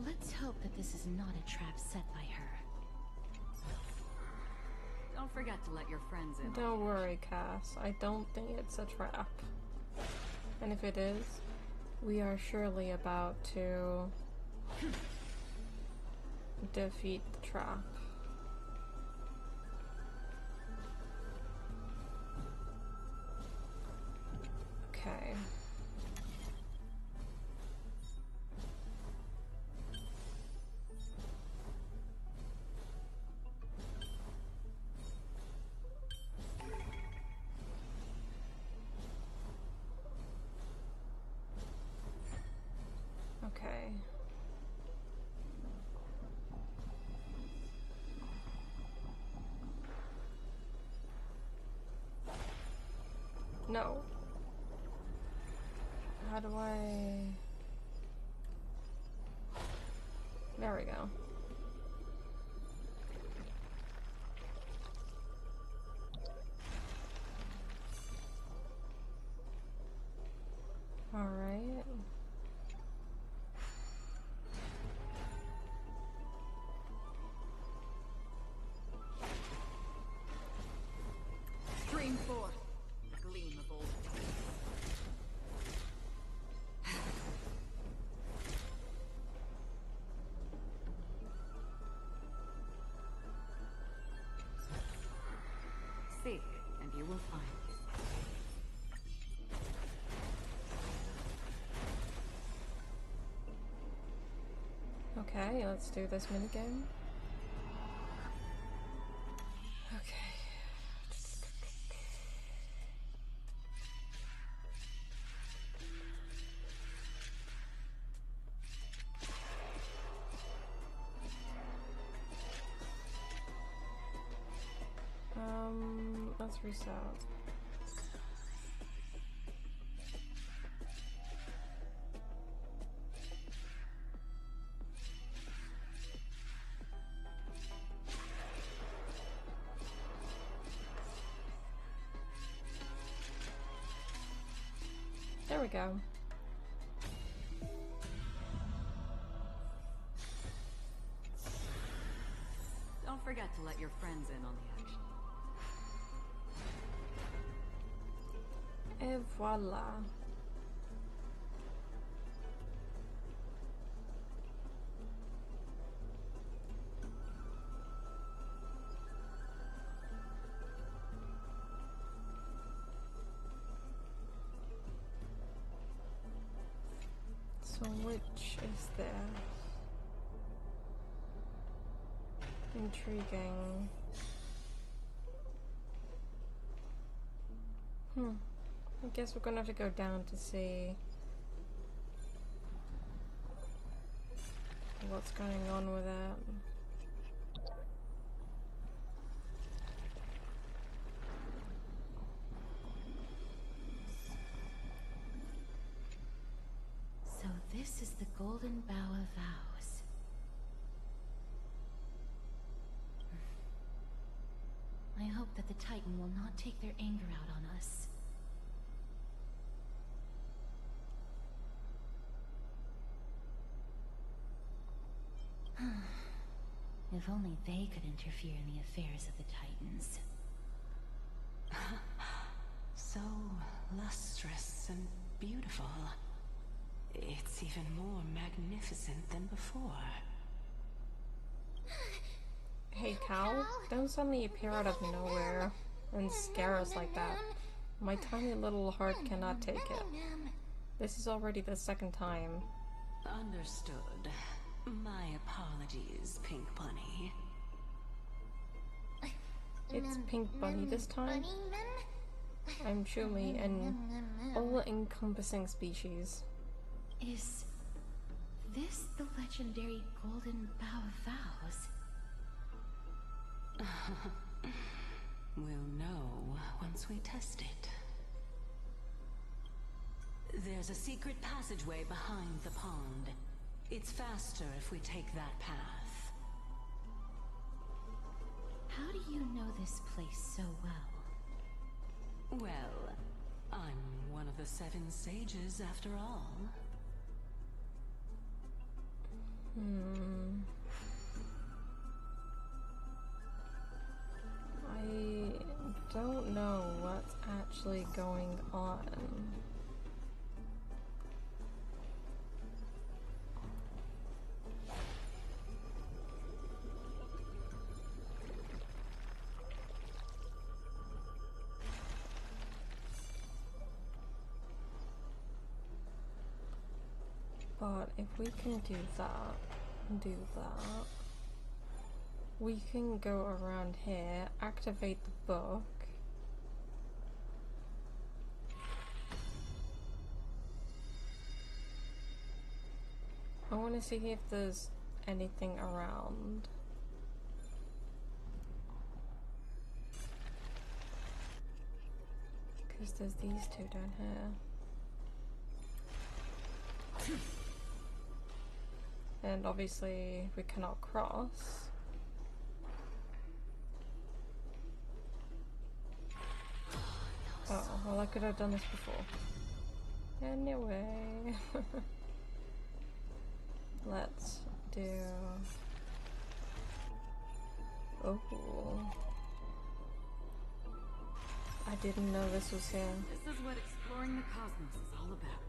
Let's hope that this is not a trap set by her. Don't forget to let your friends in. Don't worry, Cass. I don't think it's a trap. And if it is, we are surely about to defeat the trap. Okay. Okay. No. How do I... There we go. All right. Stream forth, the gleam of old blades. Seek, and you will find. Okay, let's do this minigame. Okay. Let's reset. There we go. Don't forget to let your friends in on the action. Et voila. So which is this? Intriguing. I guess we're gonna have to go down to see what's going on with it. So this is the Golden Bough of Vows. I hope that the Titan will not take their anger out on us. If only they could interfere in the affairs of the Titans. So lustrous and beautiful. It's even more magnificent than before. Hey Cal, don't suddenly appear out of nowhere and scare us like that. My tiny little heart cannot take it. This is already the second time. Understood. My apologies, Pink Bunny. It's Pink Bunny this time? I'm Shumi, an all-encompassing species. Is this the legendary Golden Bough of Vows? We'll know once we test it. There's a secret passageway behind the pond. It's faster if we take that path. How do you know this place so well? Well, I'm one of the 7 sages after all. I don't know what's actually going on. But if we can do that, we can go around here, activate the book. I want to see if there's anything around. Because there's these two down here. And obviously we cannot cross. Oh, well I could have done this before. Anyway. Let's do... Oh. I didn't know this was here. This is what exploring the cosmos is all about.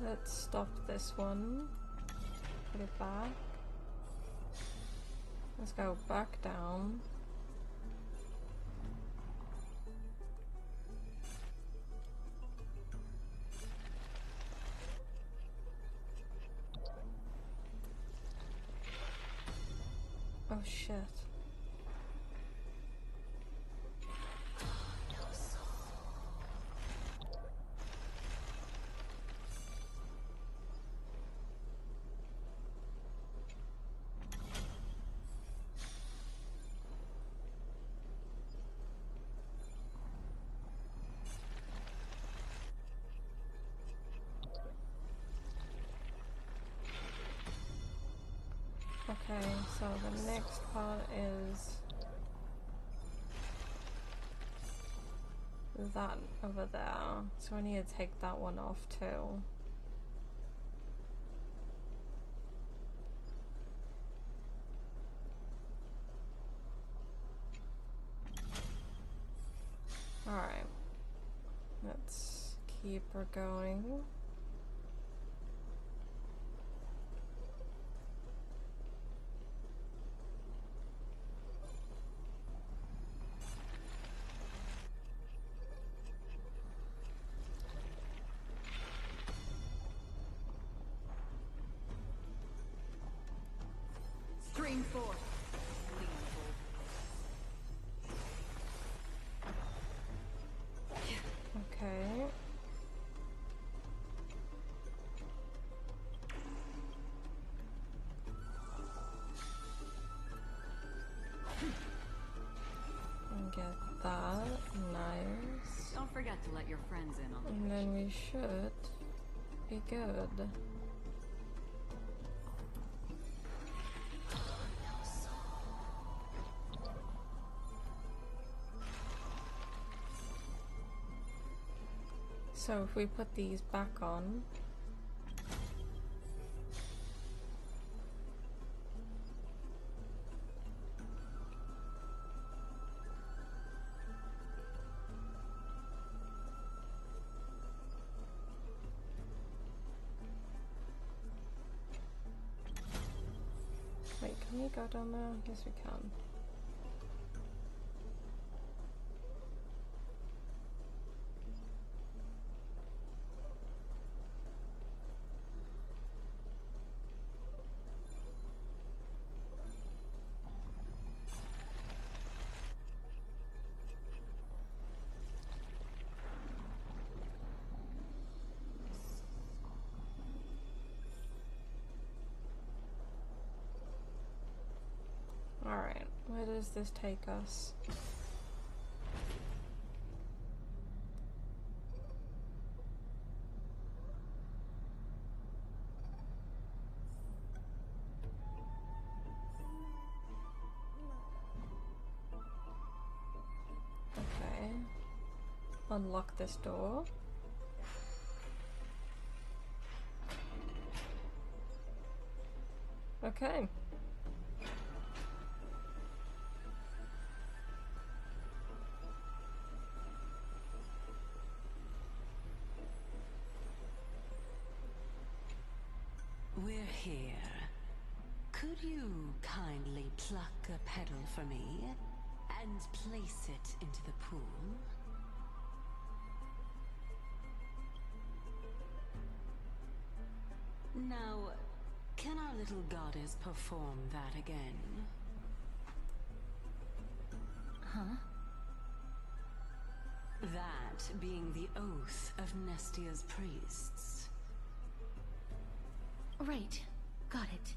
Let's stop this one. Put it back. Let's go back down. Oh shit. Okay, so the next part is that over there. So I need to take that one off too. Alright. Let's keep her going. Stream 4. Okay. And get that. Nice. Don't forget to let your friends in on the And then we should be good. So if we put these back on, wait, can we go down there? I guess we can. Alright, where does this take us? Okay. Unlock this door. Okay. We're here. Could you kindly pluck a petal for me and place it into the pool? Now, can our little goddess perform that again? Huh? That being the oath of Nestia's priests. Right. Got it.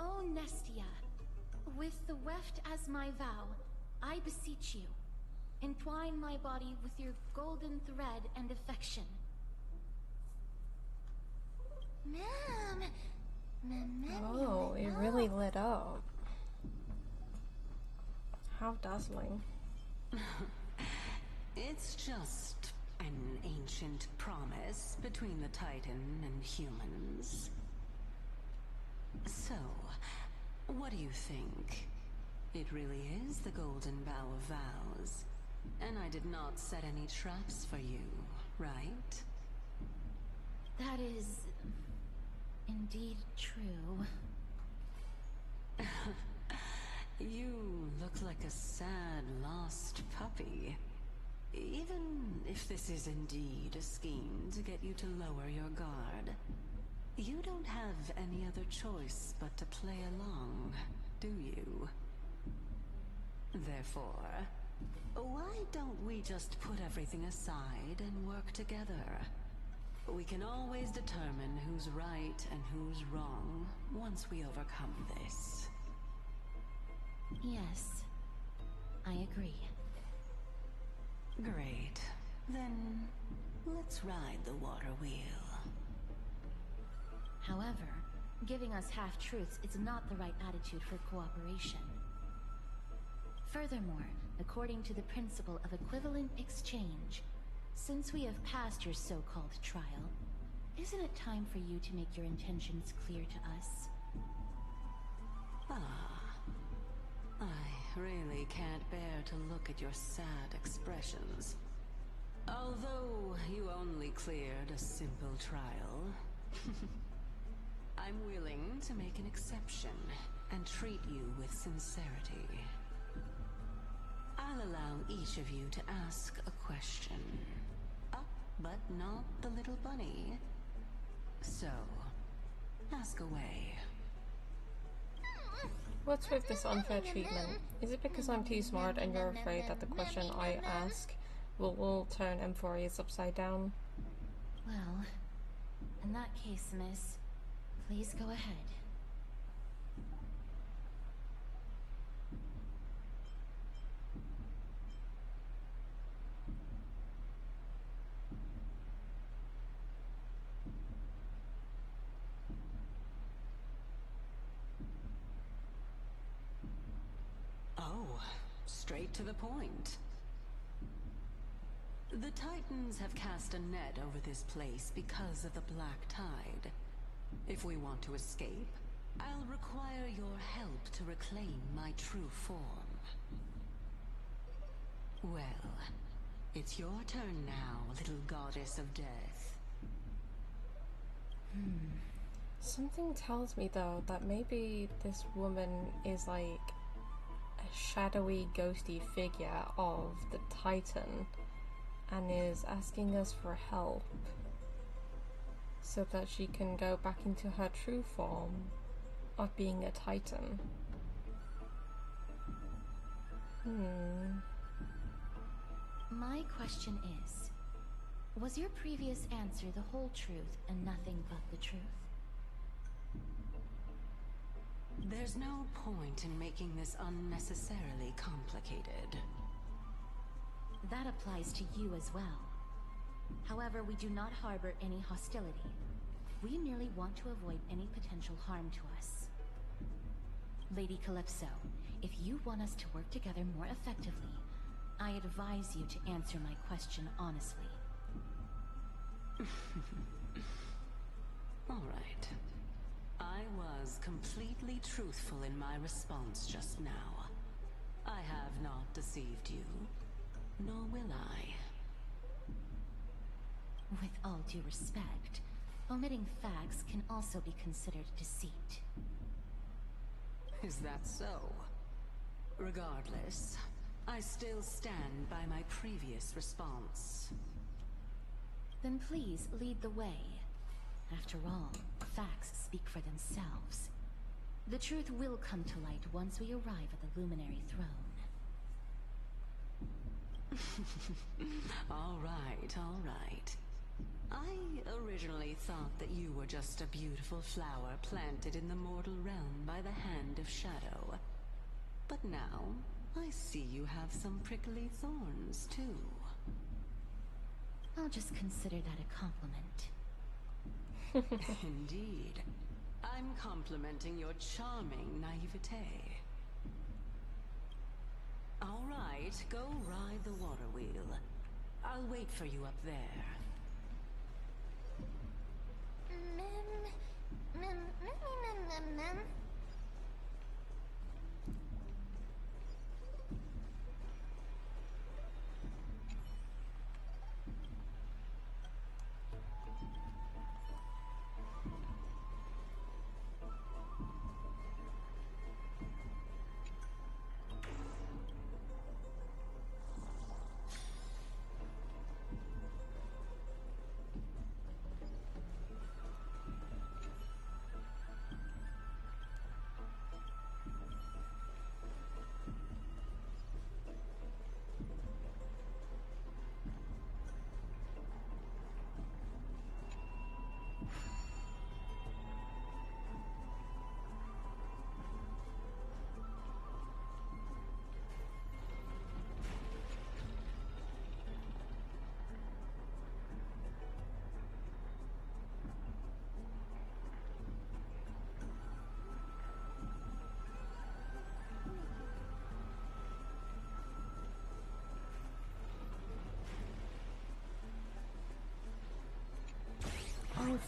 O Nestia, with the weft as my vow, I beseech you, entwine my body with your golden thread and affection. Ma'am! Oh, it really lit up. How dazzling. It's just an ancient promise between the Titan and humans. So, what do you think? It really is the Golden Bough of Vows, and I did not set any traps for you, right? That is indeed true. You look like a sad, lost puppy. Even if this is indeed a scheme to get you to lower your guard. You don't have any other choice but to play along, do you? Therefore, why don't we just put everything aside and work together? We can always determine who's right and who's wrong once we overcome this. Yes, I agree. Great. Then, let's ride the water wheel. However, giving us half-truths is not the right attitude for cooperation. Furthermore, according to the principle of equivalent exchange, since we have passed your so-called trial, isn't it time for you to make your intentions clear to us? I really can't bear to look at your sad expressions. Although you only cleared a simple trial, I'm willing to make an exception and treat you with sincerity. I'll allow each of you to ask a question. Up, but not the little bunny. So, ask away. What's with this unfair treatment? Is it because I'm too smart and you're afraid that the question I ask will turn M4A's upside down? Well, in that case, miss, please go ahead. Oh, straight to the point. The Titans have cast a net over this place because of the Black Tide. If we want to escape, I'll require your help to reclaim my true form. Well, it's your turn now, little goddess of death. Something tells me though that maybe this woman is like a shadowy, ghosty figure of the Titan and is asking us for help so that she can go back into her true form of being a Titan. My question is, was your previous answer the whole truth and nothing but the truth? There's no point in making this unnecessarily complicated. That applies to you as well. However, we do not harbor any hostility. We merely want to avoid any potential harm to us. Lady Calypso, if you want us to work together more effectively, I advise you to answer my question honestly. All right. I was completely truthful in my response just now. I have not deceived you, nor will I. With all due respect, omitting facts can also be considered deceit. Is that so? Regardless, I still stand by my previous response. Then please lead the way. After all, facts speak for themselves. The truth will come to light once we arrive at the Luminary Throne. All right, all right. I originally thought that you were just a beautiful flower planted in the mortal realm by the hand of Shadow. But now, I see you have some prickly thorns, too. I'll just consider that a compliment. Indeed. I'm complimenting your charming naivete. All right, go ride the water wheel. I'll wait for you up there.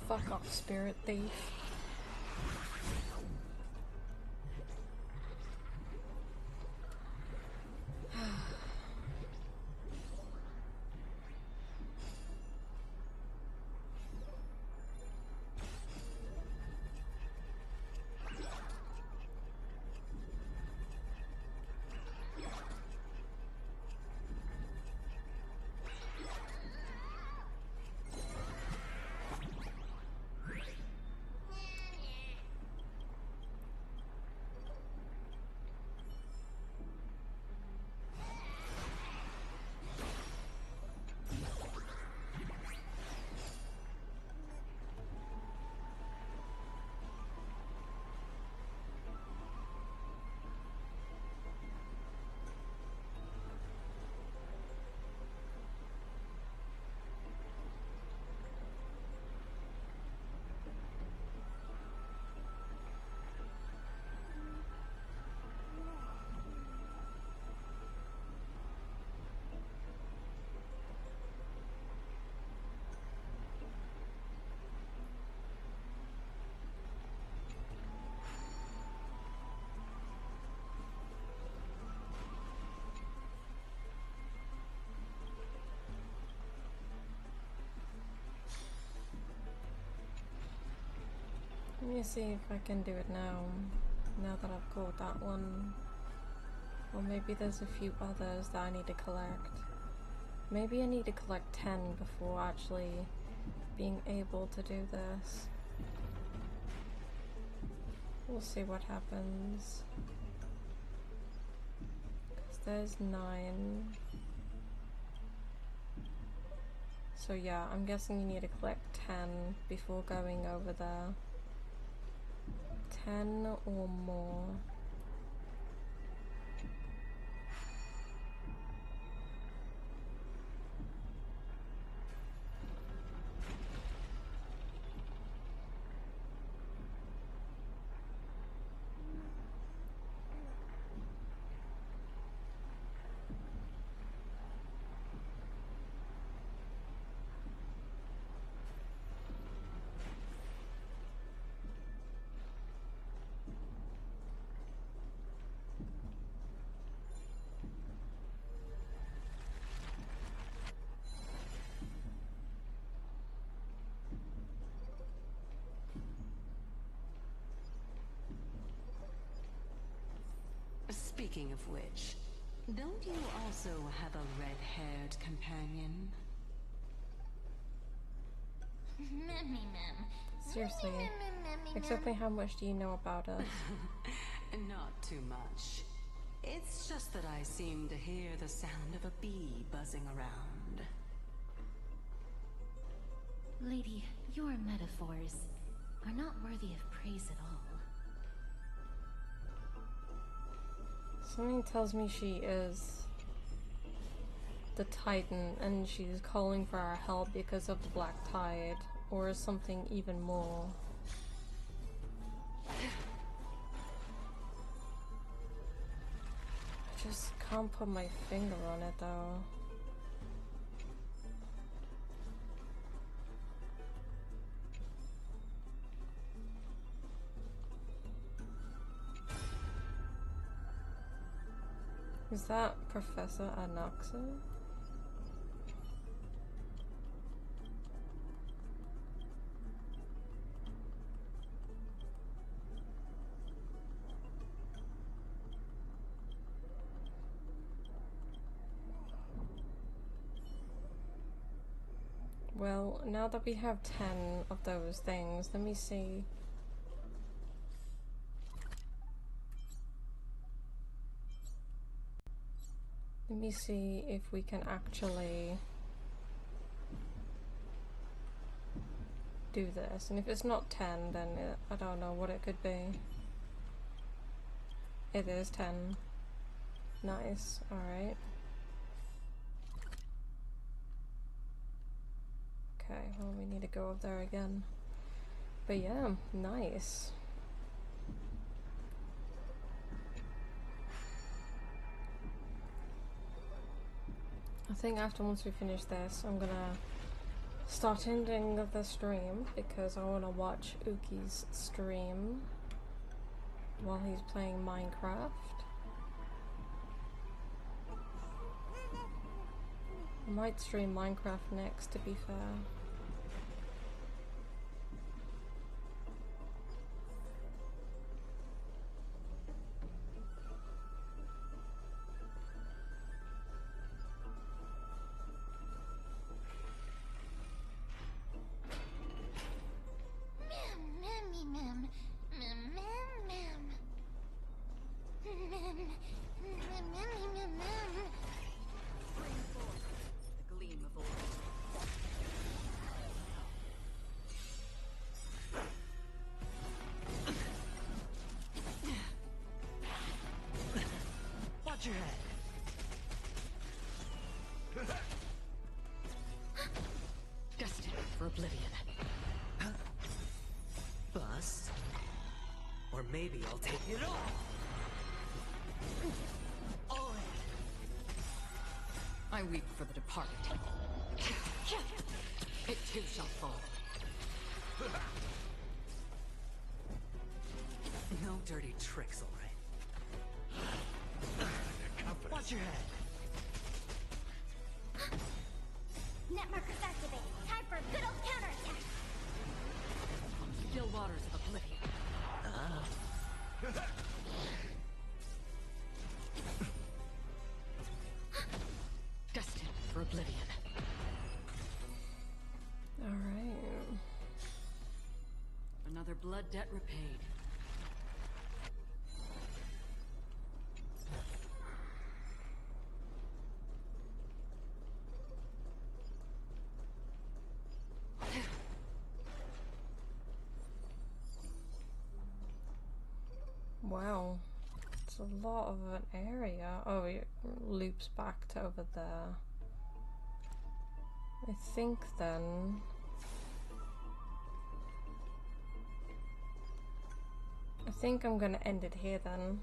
Fuck off, spirit thief. Let me see if I can do it now that I've caught that one. Or maybe there's a few others that I need to collect. Maybe I need to collect 10 before actually being able to do this. We'll see what happens. 'Cause there's 9. So yeah, I'm guessing you need to collect 10 before going over there. 10 or more. Speaking of which, don't you also have a red-haired companion? Seriously, exactly how much do you know about us? Not too much. It's just that I seem to hear the sound of a bee buzzing around. Lady, your metaphors are not worthy of praise at all. Something tells me she is the Titan and she's calling for our help because of the Black Tide, or something even more. I just can't put my finger on it though. Is that Professor Anaxa? Well, now that we have 10 of those things, let me see. Let me see if we can actually do this. And if it's not 10, then I don't know what it could be. It is 10. Nice. Alright. Okay, well, we need to go up there again. But yeah, nice. I think once we finish this, I'm gonna start ending the stream because I want to watch Uki's stream while he's playing Minecraft. I might stream Minecraft next, to be fair. Watch your head. Destined for oblivion. Bust. Or maybe I'll take it all. All in. I weep for the departed. It too shall fall. No dirty tricks, all right. Watch your head. Net markers activated. Time for a good old counterattack. From still waters of oblivion. Destined for oblivion. Alright. Another blood debt repaid. Wow. It's a lot of an area. Oh, it loops back to over there. I think then... I think I'm gonna end it here then.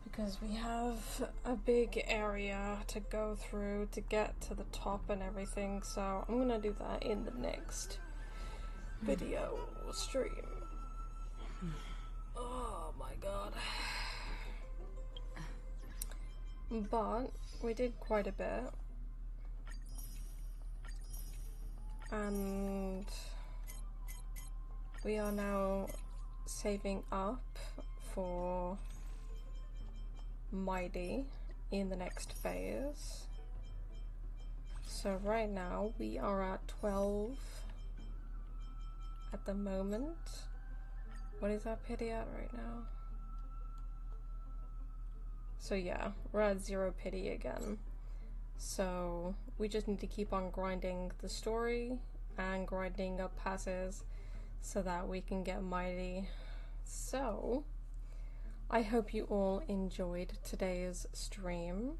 Because we have a big area to go through to get to the top and everything. So I'm gonna do that in the next video stream. Oh my god. But we did quite a bit. And we are now saving up for Mighty in the next phase. So right now we are at 12 at the moment. What is our pity at right now? So yeah, we're at 0 pity again. So we just need to keep on grinding the story and grinding up passes so that we can get mighty. So I hope you all enjoyed today's stream.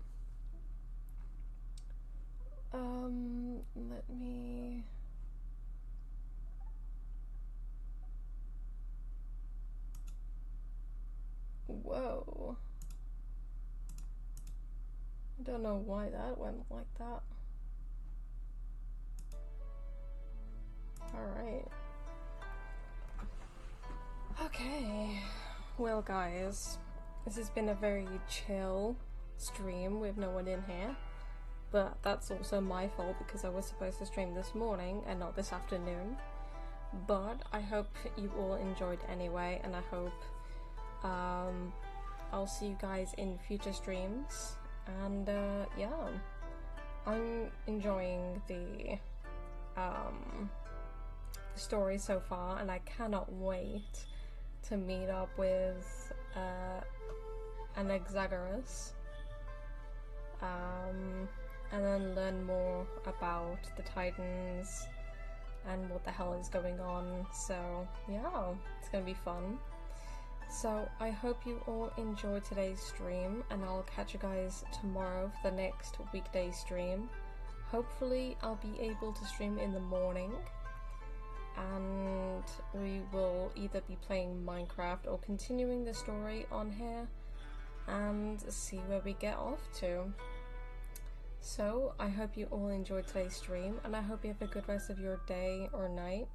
Let me... Whoa. I don't know why that went like that. Alright. Okay. Well guys, this has been a very chill stream with no one in here. But that's also my fault because I was supposed to stream this morning and not this afternoon. But I hope you all enjoyed anyway, and I hope I'll see you guys in future streams. And yeah, I'm enjoying the story so far, and I cannot wait to meet up with an Exagerous and then learn more about the Titans and what the hell is going on. So yeah, it's gonna be fun. So I hope you all enjoyed today's stream, and I'll catch you guys tomorrow for the next weekday stream. Hopefully I'll be able to stream in the morning, and we will either be playing Minecraft or continuing the story on here and see where we get off to. So, I hope you all enjoyed today's stream, and I hope you have a good rest of your day or night,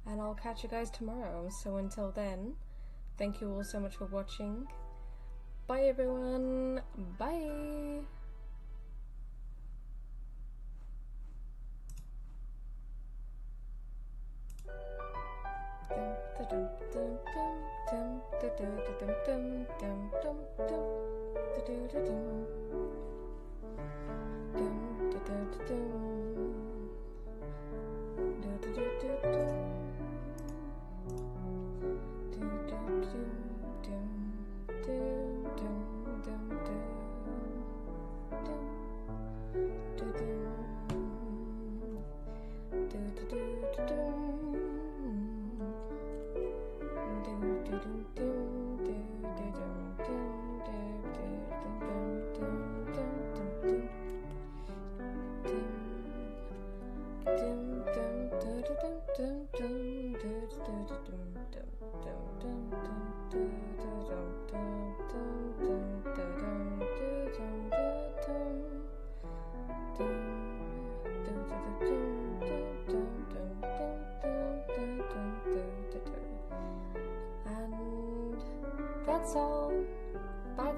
and I'll catch you guys tomorrow. So until then, thank you all so much for watching. Bye everyone! Bye! And that's all.